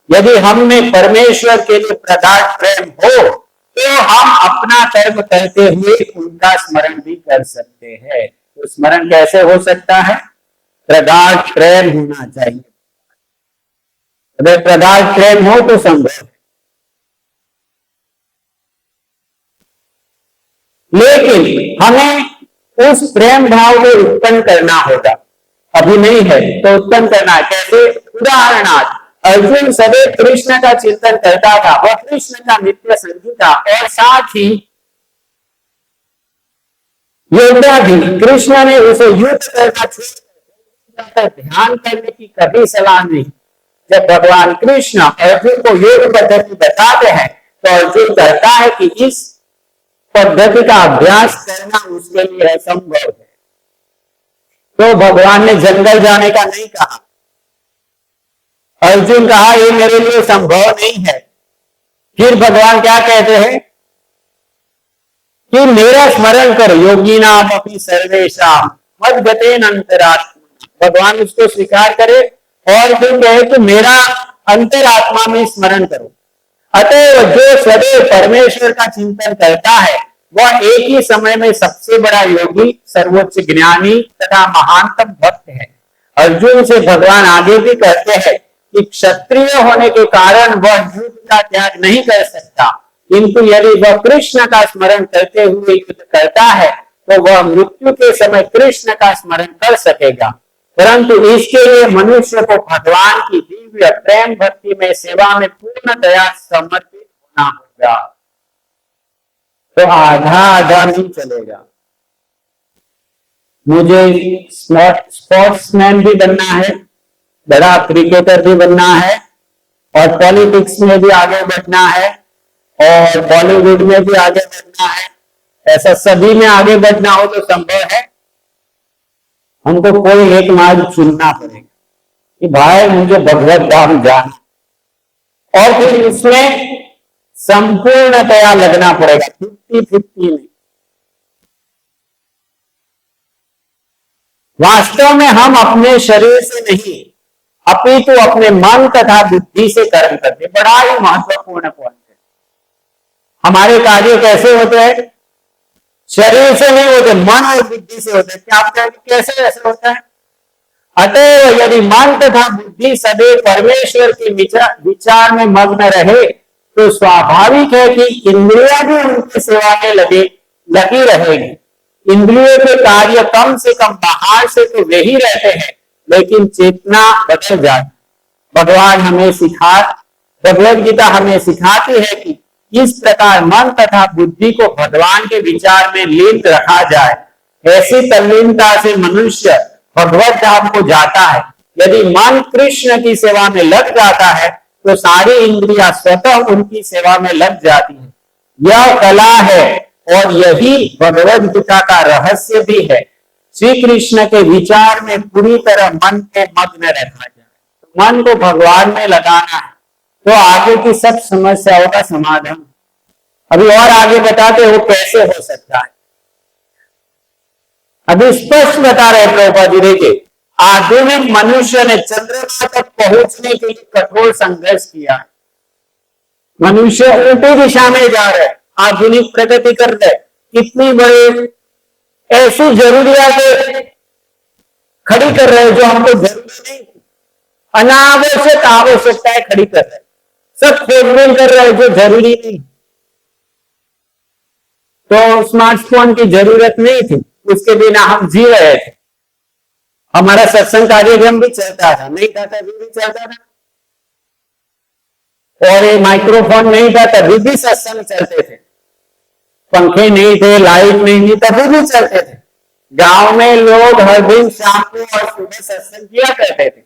यदि हम में परमेश्वर के लिए प्रगाढ़ प्रेम हो, तो हम अपना कर्म करते हुए उनका स्मरण भी कर सकते हैं। तो स्मरण कैसे हो सकता है? प्रगाढ़ प्रेम होना चाहिए। अगर प्रगाढ़ प्रेम हो तो संभव है, लेकिन हमें उस प्रेम भाव को उत्पन्न करना होगा। अभी नहीं है तो उत्पन्न करना है। कैसे? उदाहरणार्थ अर्जुन सदैव कृष्ण का चिंतन करता था, वह कृष्ण का नित्य संगी था, और साथ ही योद्धा भी। कृष्ण ने उसे युद्ध करना छोड़कर ध्यान करने की कभी सलाह नहीं। जब भगवान कृष्ण अर्जुन को योग पद्धति बताते हैं, तो अर्जुन कहता है कि इस पद्धति का अभ्यास करना उसके लिए असंभव है। तो भगवान ने जंगल जाने का नहीं कहा। अर्जुन कहा ये मेरे लिए संभव नहीं है। फिर भगवान क्या कहते हैं? कि मेरा स्मरण कर योगी नाम अपनी सर्वेशा मद गतेन अंतरात्मा। भगवान उसको स्वीकार करे और फिर कहे कि मेरा अंतरात्मा में स्मरण करो। अतः जो सदैव परमेश्वर का चिंतन करता है वह एक ही समय में सबसे बड़ा योगी, सर्वोच्च ज्ञानी तथा महानतम भक्त है। अर्जुन से भगवान आगे भी कहते हैं कि क्षत्रिय होने के कारण वह युद्ध का त्याग नहीं कर सकता, किंतु यदि वह कृष्ण का स्मरण करते हुए युद्ध करता है तो वह मृत्यु के समय कृष्ण का स्मरण कर सकेगा। परंतु इसके लिए मनुष्य को भगवान की दिव्य प्रेम भक्ति में सेवा में पूर्णतया समर्पित होना होगा। तो आधा आधा नहीं चलेगा। मुझे स्पोर्ट्समैन भी बनना है, बड़ा क्रिकेटर भी बनना है, और पॉलिटिक्स में भी आगे बढ़ना है, और बॉलीवुड में भी आगे बढ़ना है। ऐसा सभी में आगे बढ़ना हो तो संभव है। हमको कोई एक मार्ग चुनना पड़ेगा कि भाई मुझे भगवत धाम जाना, और फिर इसमें संपूर्णतया लगना पड़ेगा, 50-50 में। वास्तव में हम अपने शरीर से नहीं अपितु अपने मन तथा बुद्धि से कर्म करते। बड़ा ही महत्वपूर्ण पॉइंट है। हमारे कार्य कैसे होते हैं? शरीर से नहीं होते, मन और बुद्धि से होते हैं। क्या आप कहेंगे कैसे ऐसे होता है? अतः यदि मन तथा बुद्धि सदैव परमेश्वर के विचार में मग्न रहे तो स्वाभाविक है कि इंद्रियां भी उनकी सेवा में लगी रहेगी। इंद्रियों के कार्य कम से कम बाहर से तो वे ही रहते हैं, लेकिन चेतना बदल जाती। भगवद गीता हमें सिखाती है कि किस प्रकार मन तथा बुद्धि को भगवान के विचार में लीन रखा जाए। ऐसी तल्लीनता से मनुष्य भगवत धाम को जाता है। यदि मन कृष्ण की सेवा में लग जाता है तो सारी इंद्रियां स्वतः उनकी सेवा में लग जाती है। यह कला है और यही भगवद गीता का रहस्य भी है। श्री कृष्ण के विचार में पूरी तरह मन को मग्न रखा जाए। मन को भगवान में लगाना है तो आगे की सब समस्याओं का समाधान। अभी और आगे बताते हो कैसे हो सकता है। अभी स्पष्ट बता रहे प्रभुपाद जी, देखिए आधुनिक मनुष्य ने चंद्रमा तक पहुंचने के लिए कठोर संघर्ष किया है। मनुष्य उल्टी दिशा में जा रहे, आधुनिक प्रगति कर रहे। कितनी बड़ी ऐसी जरूरियातें खड़ी कर रहे हैं जो हमको जरूरी नहीं, अनावश्यक आवश्यकताएं खड़ी कर रहे हैं। सब खोजबीन कर रहे हैं जो जरूरी नहीं। तो स्मार्टफोन की जरूरत नहीं थी, उसके बिना हम जी रहे थे। हमारा सत्संग कार्यक्रम भी चलता था, नहीं था तभी भी चलता था, और ये माइक्रोफोन नहीं था तभी भी सत्संग चलते थे। पंखे नहीं थे, लाइट नहीं थी, तभी भी चलते थे। गांव में लोग हर दिन शाम को और सुबह सत्संग किया करते थे।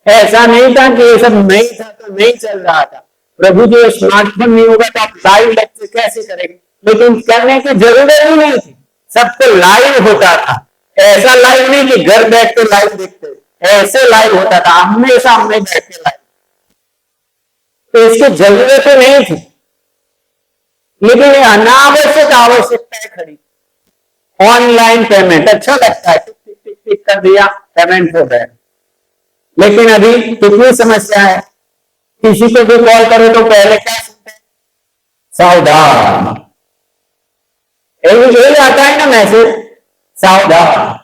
ऐसा नहीं था कि ये सब नहीं था तो नहीं चल रहा था। प्रभु जी स्मार्टफोन नहीं होगा तो आप लाइव लेक्चर कैसे करेंगे? लेकिन करने की जरूरत ही नहीं थी, सबको लाइव होता था। ऐसा लाइव नहीं कि घर बैठ के लाइव देखते, ऐसे लाइव होता था, हमेशा हमने बैठ के लाइव। तो इसकी जरूरत ही नहीं थी, लेकिन अनावश्यक आवश्यकताएं खड़ी। ऑनलाइन पेमेंट अच्छा लगता है, टिक टिक टिक टिक कर दिया, पेमेंट हो गया। लेकिन अभी कितनी समस्या है, किसी को भी कॉल करो तो पहले क्या सुनते हैं? सावधान। यही आता है ना मैसेज, सावधान।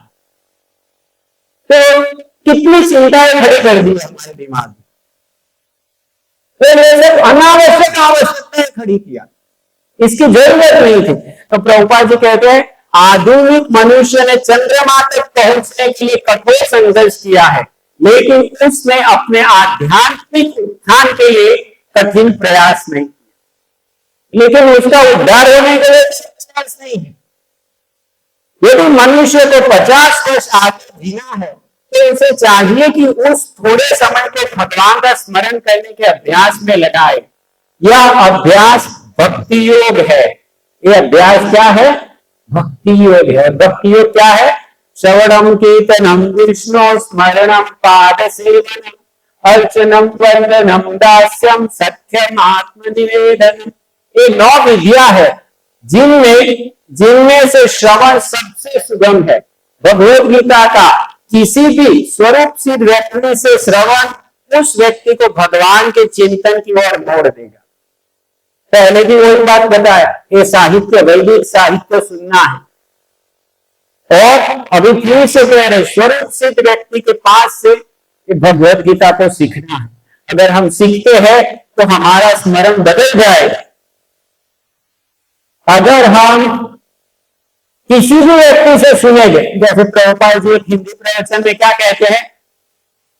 तो कितनी चिंताएं खड़ी कर दी हमारे दिमाग में। तो अनावश्यक आवश्यकताएं खड़ी किया, इसकी जरूरत नहीं थी। तो प्रभुपाद जी कहते हैं आधुनिक मनुष्य ने चंद्रमा तक पहुंचने के लिए कठोर संघर्ष किया है, लेकिन उसने अपने आध्यात्मिक उत्थान के लिए कठिन प्रयास नहीं किया। लेकिन उसका उद्धार होने के लिए प्रयास नहीं है। यदि मनुष्य को 50 वर्ष आगे जीना है तो उसे चाहिए कि उस थोड़े समय को भगवान का स्मरण करने के अभ्यास में लगाए। यह अभ्यास भक्ति योग है। यह अभ्यास क्या है? भक्ति योग है। भक्ति योग क्या है? श्रवणम कीर्तनम विष्णु स्मरणम पाद सेवनम अर्चनम वंदनम दास्यम सत्यम आत्मनिवेदनम। ये 9 विधियां है जिनमें जिनमें से श्रवण सबसे सुगम है। भगवत गीता का किसी भी स्वरूप सिद्ध व्यक्ति से श्रवण उस व्यक्ति को भगवान के चिंतन की ओर मोड़ देगा। पहले भी वही बात बताया, ये साहित्य वैदिक साहित्य सुनना है। और अभी फिर से कह रहे स्वरूप सिद्ध व्यक्ति के पास से भगवत गीता को सीखना है। अगर हम सीखते हैं तो हमारा स्मरण बदल जाएगा। अगर हम किसी भी व्यक्ति से सुनेंगे, जैसे प्रभुपाद जी एक हिंदी प्रवचन में क्या कहते हैं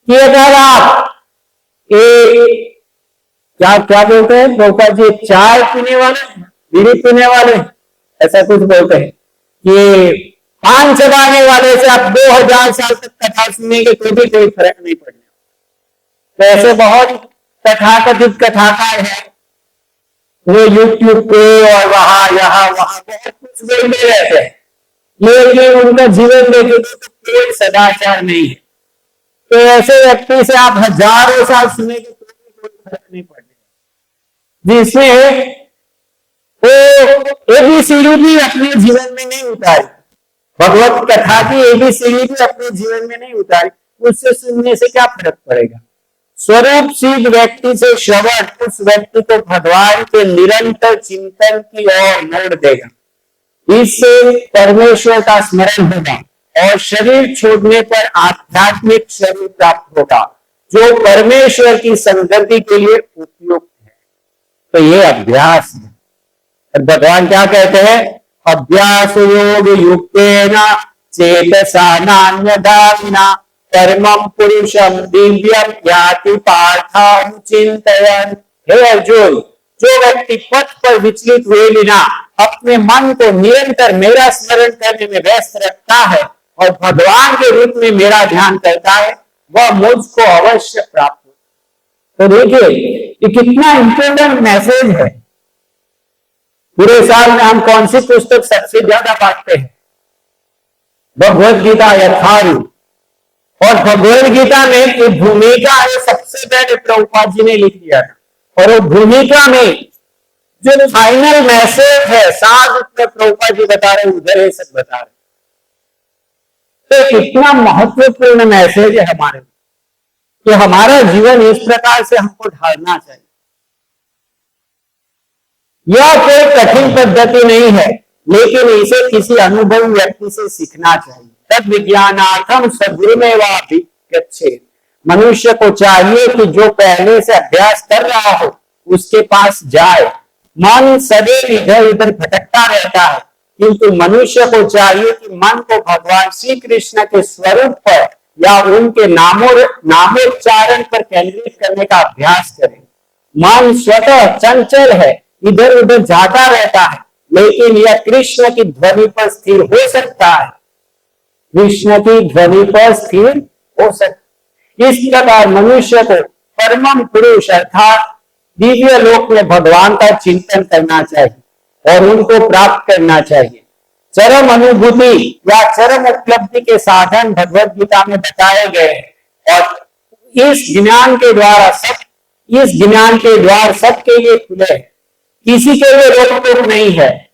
कि अगर आप क्या बोलते हैं प्रभुपाद जी, चाय पीने वाले, बीड़ी पीने वाले, ऐसा कुछ बोलते हैं कि पान चबाने वाले से आप 2000 साल तक कथा सुनेंगे तो भी कोई फर्क नहीं पड़ने। तो ऐसे बहुत तथाकथित कथाकार है, वो यूट्यूब पे और वहां यहाँ वहां बहुत कुछ बोलते रहते हैं, लेकिन उनका जीवन देखेंगे तो कोई सदाचार नहीं है। तो ऐसे व्यक्ति से आप हजारों साल सुनेंगे तो भी कोई फर्क नहीं पड़ेगा, जिसमें वो एबीसीडी भी अपने जीवन में नहीं उतारी, भगवत कथा की एबीसीडी भी अपने जीवन में नहीं उतारी, उससे सुनने से क्या फर्क पड़ेगा। स्वरूप सिद्ध व्यक्ति से श्रवण उस व्यक्ति को भगवान के निरंतर चिंतन की ओर मोड़ देगा। इससे परमेश्वर का स्मरण होगा और शरीर छोड़ने पर आध्यात्मिक शरीर प्राप्त होगा जो परमेश्वर की संगति के लिए उपयुक्त है। तो ये अभ्यास है। भगवान क्या कहते हैं, अभ्यास योग युक्तेन चेतसा नान्यथा परमं पुरुषम दिव्यम याति पार्थं चिंतयन्। हे अर्जुन, जो व्यक्ति पथ पर विचलित हुए बिना अपने मन को निरंतर मेरा स्मरण करने में व्यस्त रखता है और भगवान के रूप में मेरा ध्यान करता है, वह मुझको अवश्य प्राप्त हो। तो देखिए ये कितना इंपॉर्टेंट मैसेज है। पूरे साल में हम कौन सी पुस्तक सबसे ज्यादा पढ़ते हैं? भगवत गीता यथारूप। और भगवत गीता में एक भूमिका है, सबसे पहले प्रभुपाद जी ने लिख दिया था, और वो भूमिका में जो फाइनल मैसेज है साथ उसमें प्रभुपाद जी बता रहे, उधर ये सब बता रहे। तो कितना महत्वपूर्ण मैसेज है हमारे कि हमारा जीवन इस प्रकार से हमको ढालना चाहिए। यह कोई कठिन पद्धति नहीं है, लेकिन इसे किसी अनुभवी व्यक्ति से सीखना चाहिए। तद विज्ञानार्थम सद्गुरुमेवाभिगच्छेत्। मनुष्य को चाहिए कि जो पहले से अभ्यास कर रहा हो उसके पास जाए। मन सदैव इधर उधर भटकता रहता है, किंतु मनुष्य को चाहिए कि मन को भगवान श्री कृष्ण के स्वरूप पर या उनके नामोच्चारण पर केंद्रित करने का अभ्यास करे। मन स्वतः चंचल है, इधर उधर जाता रहता है, लेकिन यह कृष्ण की ध्वनि पर स्थिर हो सकता है। कृष्ण की ध्वनि पर स्थिर हो सकता। इस प्रकार मनुष्य को परमम पुरुष अर्थात दिव्य लोक में भगवान का चिंतन करना चाहिए और उनको प्राप्त करना चाहिए। चरम अनुभूति या चरम उपलब्धि के साधन भगवत गीता में बताए गए और इस ज्ञान के द्वार सबके लिए खुले हैं। किसी के लिए रोक टोक नहीं है।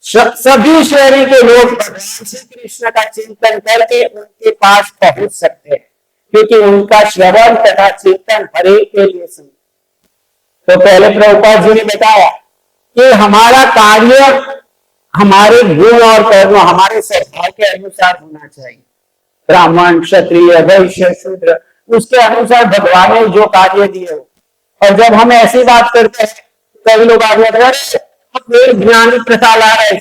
सभी श्रेणी के लोग भगवान श्री कृष्ण का चिंतन करके उनके पास पहुंच सकते हैं, क्योंकि उनका श्रवण तथा चिंतन हर एक के लिए सुन। तो पहले प्रभुपाद जी ने बताया कि हमारा कार्य हमारे गुण और कर्म हमारे स्वभाव के अनुसार होना चाहिए। ब्राह्मण, क्षत्रिय, वैश्य, शूद्र, उसके अनुसार भगवान ने जो कार्य दिए हो। और जब हम ऐसी बात करते हैं कई लोग आगे ज्ञानी प्रथा ला रहे हैं,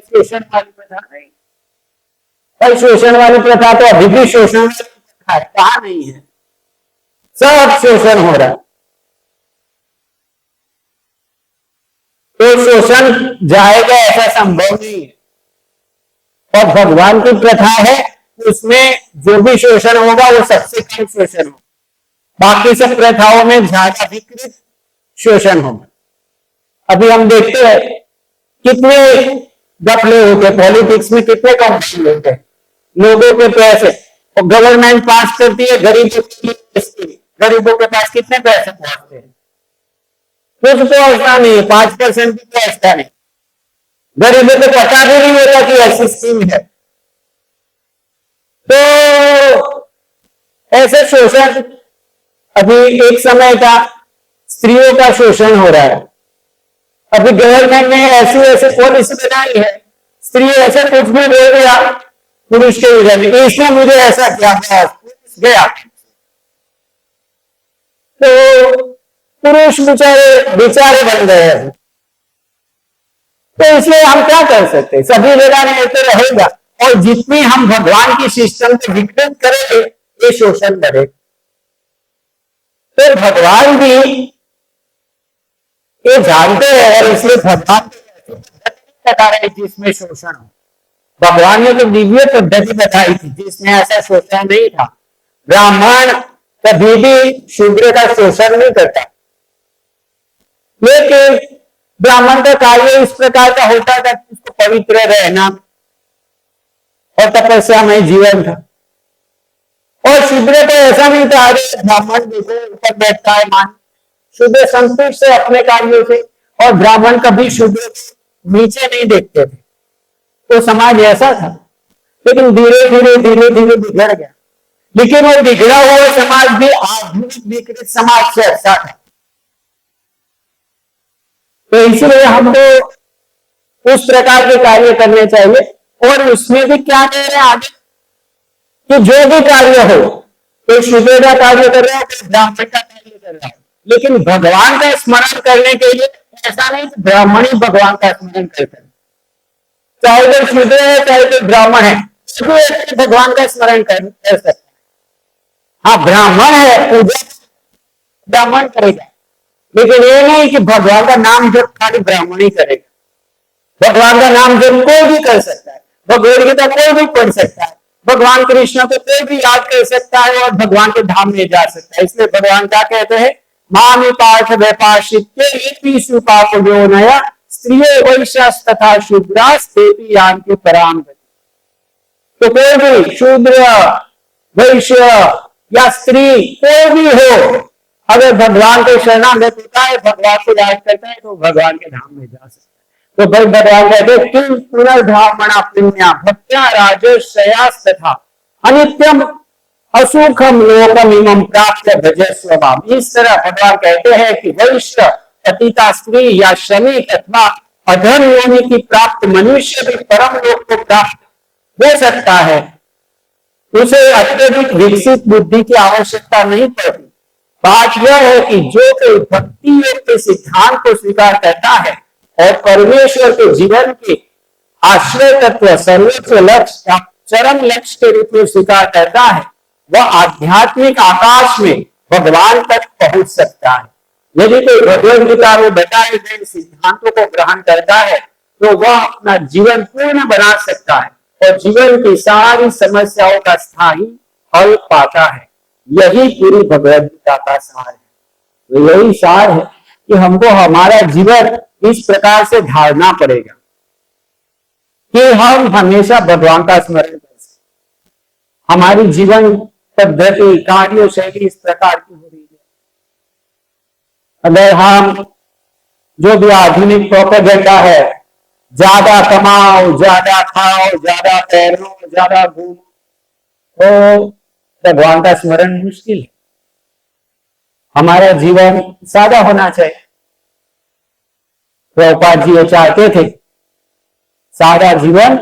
शोषण वाली प्रथा नहीं। भाई शोषण वाली प्रथा तो अभी भी शोषण वाली प्रथा है, कहा नहीं है, सब शोषण हो रहा है। तो शोषण जाएगा ऐसा संभव नहीं है। और भगवान की प्रथा है, उसमें जो भी शोषण होगा वो सबसे कम शोषण होगा, बाकी सब प्रथाओं में ज्यादा विकृत शोषण होगा। अभी हम देखते हैं कितने घपले होते हैं, पॉलिटिक्स में कितने कंपनी होते हैं, लोगों के पैसे और गवर्नमेंट पास करती है गरीबों के पास कितने पैसे पहुंचते हैं? कुछ पहुंचता नहीं, 5% भी पहुंचता नहीं। गरीबों को पता भी नहीं होता कि ऐसी स्कीम है। तो ऐसे शोषण, अभी एक समय था स्त्रियों का शोषण हो रहा है। अभी गवर्नमेंट ने ऐसी ऐसी पॉलिसी बनाई है, स्त्री ऐसे कुछ भी बोल दिया पुरुष के विषय में, इसने मुझे ऐसा किया, गया। तो पुरुष बेचारे बेचारे बन गए हैं। तो इसलिए हम क्या कर सकते हैं, सभी जगह में तो रहेगा, और जितनी हम भगवान की सिस्टम को विकसित करेंगे ये शोषण बढ़ेगा। तो भगवान भी ये जानते हैं, और इसलिए भगवान बता रहे जिसमें शोषण हो। भगवान ने तो दिव्य पद्धति बताई थी जिसमें ऐसा शोषण नहीं था। ब्राह्मण कभी भी शूद्र का शोषण नहीं करता, लेकिन ब्राह्मण का कार्य इस प्रकार का होता था कि उसको पवित्र रहना और तपस्या में जीवन था। और शूद्र तो ऐसा नहीं था, अरे ब्राह्मण देखो ऊपर बैठता है मान, शूद्र संतुष्ट से अपने कार्यों से, और ब्राह्मण कभी शूद्र नीचे नहीं देखते थे। तो समाज ऐसा था, लेकिन धीरे धीरे धीरे धीरे बिगड़ गया। लेकिन वो बिगड़ा हुआ समाज भी आधुनिक विकृत समाज से अच्छा था। तो इसलिए हमको उस प्रकार के कार्य करने चाहिए। और उसमें भी क्या कह रहे हैं आगे कि जो भी कार्य हो, कोई शूद्र का कार्य कर रहा है, कोई ब्राह्मण का कार्य कर रहा है, लेकिन भगवान का स्मरण करने के लिए ऐसा नहीं कि ब्राह्मण ही भगवान का स्मरण करते हैं। चाहे कोई शूद्र है चाहे कोई ब्राह्मण है, सभी भगवान का स्मरण कर सकते हैं। हाँ, ब्राह्मण है पूजा ब्राह्मण करेगा, लेकिन ये नहीं कि भगवान का नाम जब खाली ब्राह्मण ही करेगा। भगवान का नाम जब कोई भी कर सकता है, भगवद गीता कोई भी पढ़ सकता है, भगवान कृष्ण को कोई भी याद कर सकता है और भगवान के धाम में जा सकता है। इसलिए भगवान क्या कहते हैं, मामी पार्थ व्यापाशित्य पाप जो नया स्त्रियों वैश्यास तथा शूद्रास देवी यान के पराम। तो कोई भी शूद्र वैश्य या स्त्री कोई भी हो, अगर भगवान को शरणागत होता है, भगवान को याद करता है, तो भगवान के धाम में जा सकता है। तो भाई भगवान कहते हैं किम पुनर्धामना पुण्या भक्त्या राजस्यास तथा अनित्यम असुखम लोकम इमं प्राप्त भजस्व माम। इस तरह भगवान कहते हैं कि वैश्य पतिता स्त्री या श्रमिक अथवा अधम योनि की प्राप्त मनुष्य भी परम लोक को प्राप्त हो सकता है। उसे अत्यधिक विकसित बुद्धि की आवश्यकता नहीं पड़ती। बात यह है कि जो कोई भक्ति योग के सिद्धांत को स्वीकार करता है और परमेश्वर के जीवन के आश्रय तत्व सर्वोच्च लक्ष्य या चरम लक्ष्य के रूप में स्वीकार करता है, वह आध्यात्मिक आकाश में भगवान तक पहुंच सकता है। यदि कोई भगवद गीता में बताए गए सिद्धांतों को ग्रहण करता है तो वह अपना जीवन पूर्ण बना सकता है और जीवन की सारी समस्याओं का स्थायी हल पाता है। यही पूरी भगवद गीता का सार है। तो यही सार है कि हमको हमारा जीवन इस प्रकार से ढालना पड़ेगा कि हम हमेशा भगवान का स्मरण कर सकें। हमारी जीवन पद्धति कार्य शैली इस प्रकार की हो रही है। अगर हम जो भी आधुनिक प्रोपेगेंडा है, ज्यादा कमाओ, ज्यादा खाओ, ज्यादा तैरो, ज्यादा घूमो, तो भगवान का स्मरण मुश्किल है। हमारा जीवन सादा होना चाहिए। प्रभुपाद जी ये चाहते थे सादा जीवन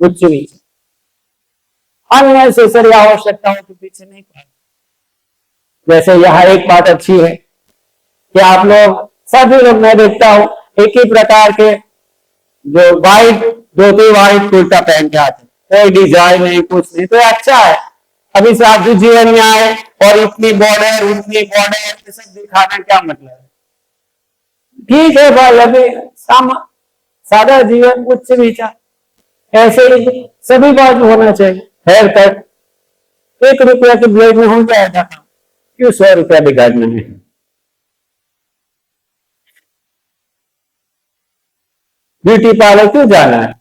उच्च विचार, अननेसेसरी आवश्यकताओं के पीछे नहीं पड़े। जैसे यहाँ एक बात अच्छी है कि आप लोग सभी लोग, मैं देखता हूं एक ही प्रकार के जो वाइट धोती वाइट कुर्ता पहन के आते, कोई डिजाइन नहीं कुछ नहीं, तो अच्छा है। अभी साधु जीवन में आए और इतनी बॉर्डर उतनी बॉर्डर ये सब दिखाना क्या मतलब है। ठीक है भाई, अभी सादा जीवन उच्च विचार, ऐसे ही सभी बात होना चाहिए। हेयर कट 1 रुपया के ब्लेड में हो जाएगा, क्यों 100 रुपया बिगाड़ना है। ब्यूटी पार्लर क्यों जाना है,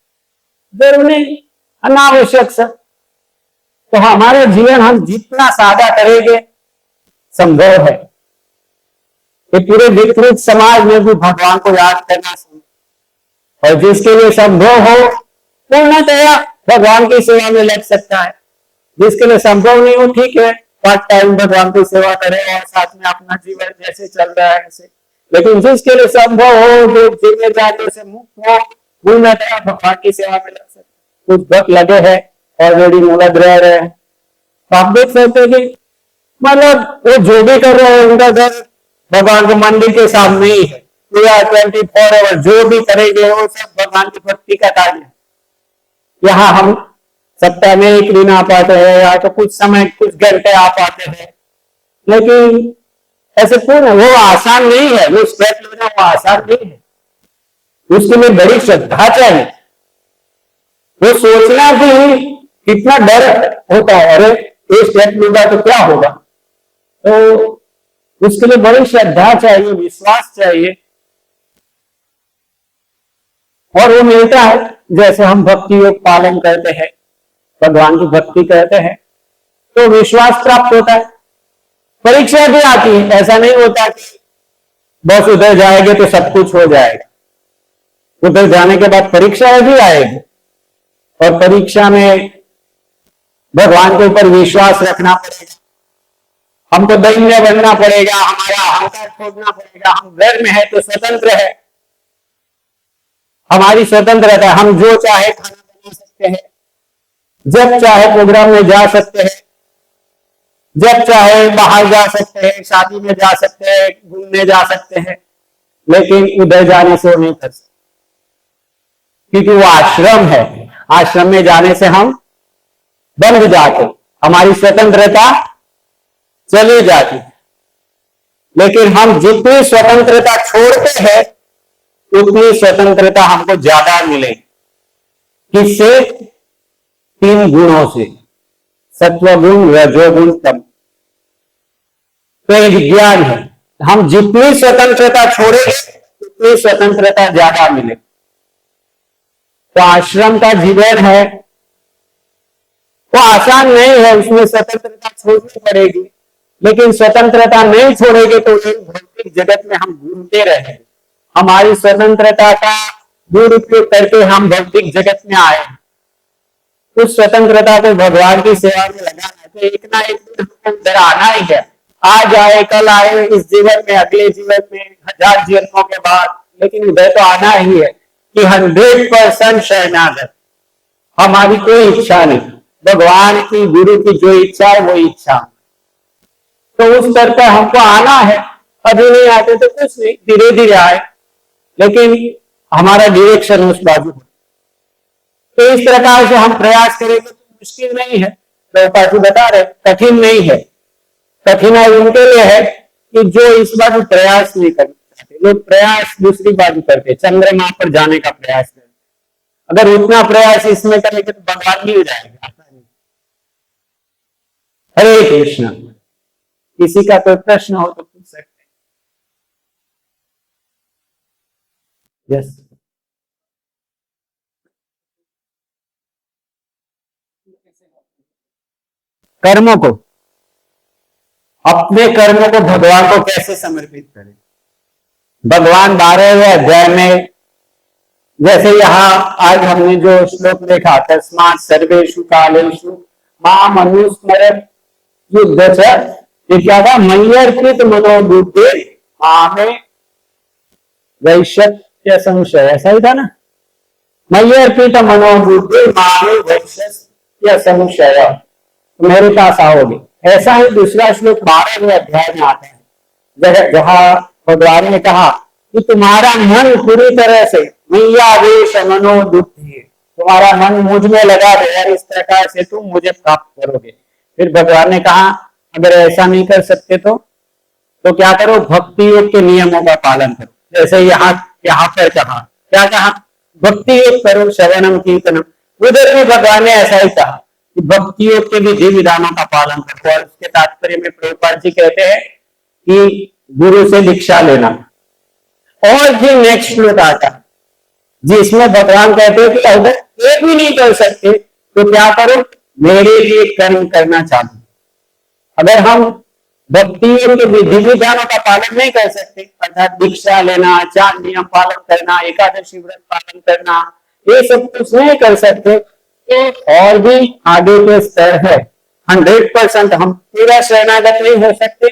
जरूर नहीं, अनावश्यक सब। तो हमारे जीवन हम जितना सादा करेंगे संभव है कि पूरे विकृत समाज में भी भगवान को याद करना संभव। और जिसके लिए संभव हो पूर्णतया भगवान की सेवा में लग सकता है। जिसके लिए संभव नहीं हो, ठीक है, पार्ट टाइम भगवान की सेवा करे और साथ में अपना जीवन जैसे चल रहा है ऐसे। लेकिन जिसके लिए संभव हो, जो जिम्मेदारियों से मुक्त हो, पूर्णतया भगवान की सेवा में लग सकता है। कुछ भक्त लगे हैं, ऑलरेडी मूलद रह रहे हैं, तो आप देख सकते हैं कि मतलब वो जो भी कर रहे हैं उनका घर भगवान के मंदिर के सामने ही है। पूरा 24 आवर जो भी करेंगे वो सब भगवान की भक्ति का कार्य है। यहाँ हम सप्ताह में एक दिन आ पाते हैं या तो कुछ समय कुछ घंटे आ पाते हैं, लेकिन ऐसे पूर्ण वो आसान नहीं है। वो स्टेप लेना वो आसान नहीं है, उसके लिए बड़ी श्रद्धा चाहिए। वो सोचना भी कितना डर होता है, अरे ये स्टेप लूंगा तो क्या होगा, तो उसके लिए बड़ी श्रद्धा चाहिए, विश्वास चाहिए, और वो मिलता है जैसे हम भक्ति योग पालन करते हैं, भगवान की भक्ति करते हैं, तो विश्वास प्राप्त होता है। परीक्षा भी आती है, ऐसा नहीं होता कि बस उधर जाएंगे तो सब कुछ हो जाएगा। उधर जाने के बाद परीक्षा भी आएगी, और परीक्षा में भगवान के ऊपर विश्वास रखना पड़ेगा, हमको दैन्य बनना पड़ेगा, हमारा अहंकार छोड़ना पड़ेगा। हम घर में है तो स्वतंत्र है, हमारी स्वतंत्रता, हम जो चाहे खाना बना सकते हैं, जब चाहे प्रोग्राम में जा सकते हैं, जब चाहे बाहर जा सकते हैं, शादी में जा सकते हैं, घूमने जा सकते हैं, लेकिन उधर जाने से वो नहीं कर सकते, क्योंकि वो आश्रम है। आश्रम में जाने से हम बंध जाते, हमारी स्वतंत्रता चली जाती है। लेकिन हम जितनी स्वतंत्रता छोड़ते हैं उतनी स्वतंत्रता हमको ज्यादा मिलेगी। किससे? 3 गुणों से, सत्वगुण, रजोगुण, तम। तो एक ज्ञान है, हम जितनी स्वतंत्रता छोड़ेंगे उतनी स्वतंत्रता ज्यादा मिलेगी। तो आश्रम का जीवन है वो आसान नहीं है, उसमें स्वतंत्रता छोड़नी पड़ेगी, लेकिन स्वतंत्रता नहीं छोड़ेंगे तो भौतिक जगत में हम घूमते रहेंगे। हमारी स्वतंत्रता का दुरुपयोग करके हम भौतिक जगत में आए, उस स्वतंत्रता को भगवान की सेवा में लगाना है। तो एक ना एक दिन हमको उधर आना ही है, आज आए कल आए, इस जीवन में, अगले जीवन में, 1000 जन्मों के बाद, लेकिन उधर तो आना ही है कि 100% शरणागत। हमारी कोई इच्छा नहीं, भगवान की, गुरु की जो इच्छा है वो इच्छा। तो उस स्तर पर हमको आना है। अभी नहीं आते तो कुछ नहीं, धीरे धीरे आए, लेकिन हमारा डायरेक्शन उस बाजू है। तो इस प्रकार से हम प्रयास करेंगे तो मुश्किल नहीं है। प्रभुपाद जी बता रहे कठिन नहीं है। कठिनाई उनके लिए है कि जो इस बाजू प्रयास नहीं करना चाहते, लोग प्रयास दूसरी बाजू करते, चंद्रमा पर जाने का प्रयास करते। अगर उतना प्रयास इसमें करेंगे तो भगवान नहीं हो जाएगा। हरे कृष्ण। किसी का कोई प्रश्न हो तो पूछ सकते हैं। यस, कर्मों को, अपने कर्मों को भगवान को कैसे समर्पित करें। भगवान 12वें अध्याय में, जैसे यहाँ आज हमने जो श्लोक देखा, तस्मात् सर्वेषु कालेषु माम अनुस्मरन् युद्ध च, ये क्या था? मय्यर्पित मनोबुद्धि मामे वैश्य संशय, ऐसा ही था ना? मय्यर्पित मनोबुद्धि मामे वैश्य संशय, मेरे पास आओगे। ऐसा ही दूसरा श्लोक 12वें अध्याय में आता है, जहां भगवान ने कहा कि तुम्हारा मन पूरी तरह से मय्यावेश मनोबुद्धि, तुम्हारा मन मुझ में लगा दे, इस प्रकार से तुम मुझे प्राप्त करोगे। फिर भगवान ने कहा अगर ऐसा नहीं कर सकते तो क्या करो? भक्ति योग के नियमों का पालन करो। जैसे यहाँ पर कहा, क्या कहा? भक्ति योग करो, श्रवणम कीर्तनम। उधर भी भगवान ने ऐसा ही कहा कि भक्ति योग के विधि विधानों का पालन करो। और उसके तात्पर्य में प्रभुपाद जी कहते हैं कि गुरु से दीक्षा लेना। और भी नेक्स्ट श्लोक आता है जिसमें भगवान कहते हैं कि अगर ये भी नहीं कर सकते तो क्या करो? मेरे लिए कर्म करना चाहते। अगर हम भक्ति के विधि विधानों का पालन नहीं कर सकते, अर्थात दीक्षा लेना, 4 नियम पालन करना, एकादशी व्रत पालन करना, ये सब कुछ नहीं कर सकते तो और भी आगे के स्तर है। 100% हम पूरा शरणागत नहीं हो सकते,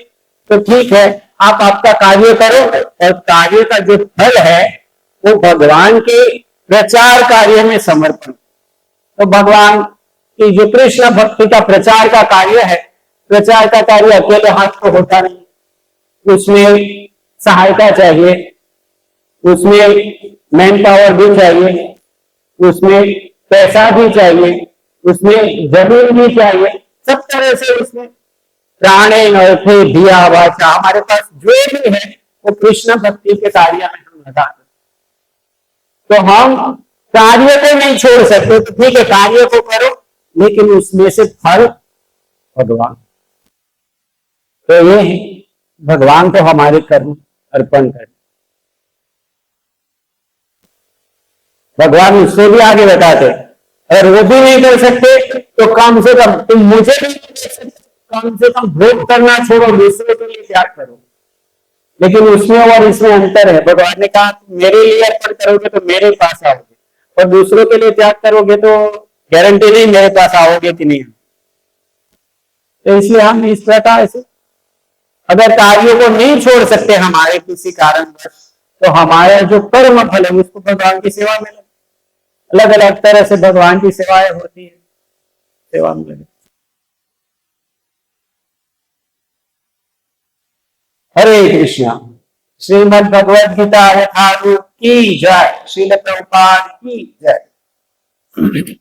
तो ठीक है, आप आपका कार्य करो और कार्य का जो फल है वो भगवान के प्रचार कार्य में समर्पण। तो भगवान की जो कृष्ण भक्ति का प्रचार का कार्य है, प्रचार का कार्य अकेले हाथ तो होता नहीं, उसमें सहायता चाहिए, उसमें मैन पावर भी चाहिए, उसमें पैसा भी चाहिए, उसमें जमीन भी चाहिए, सब तरह से उसमें प्राणेन अर्थे धिया वाचा, हमारे पास जो भी है वो कृष्ण भक्ति के कार्य में हम लगा दें। तो हम कार्य को नहीं छोड़ सकते, तो ठीक है कार्य को करो, लेकिन उसमें से फल भगवान। तो ये है भगवान को हमारे कर्म अर्पण करना। भगवान उससे भी आगे बताते, अगर वो भी नहीं कर सकते तो कम से कम तुम मुझे भी नहीं कर सकते, कम से कम भोग करना छोड़ो, दूसरे के लिए त्याग करो। लेकिन उसमें और इसमें अंतर है। भगवान ने कहा मेरे लिए अर्पण करोगे तो मेरे पास आओगे, और दूसरों के लिए त्याग करोगे तो गारंटी नहीं मेरे पास आओगे कि नहीं। तो इसलिए हम इस प्रकार से अगर कार्यों को नहीं छोड़ सकते हमारे किसी कारणवश, तो हमारा जो कर्म फल है उसको भगवान की सेवा में लगे। अलग अलग तरह से भगवान की सेवाएं होती है, सेवा में लगे। हरे कृष्णा। श्रीमद् भगवद गीता यथारूप की जय। श्रील प्रभुपाद की जय।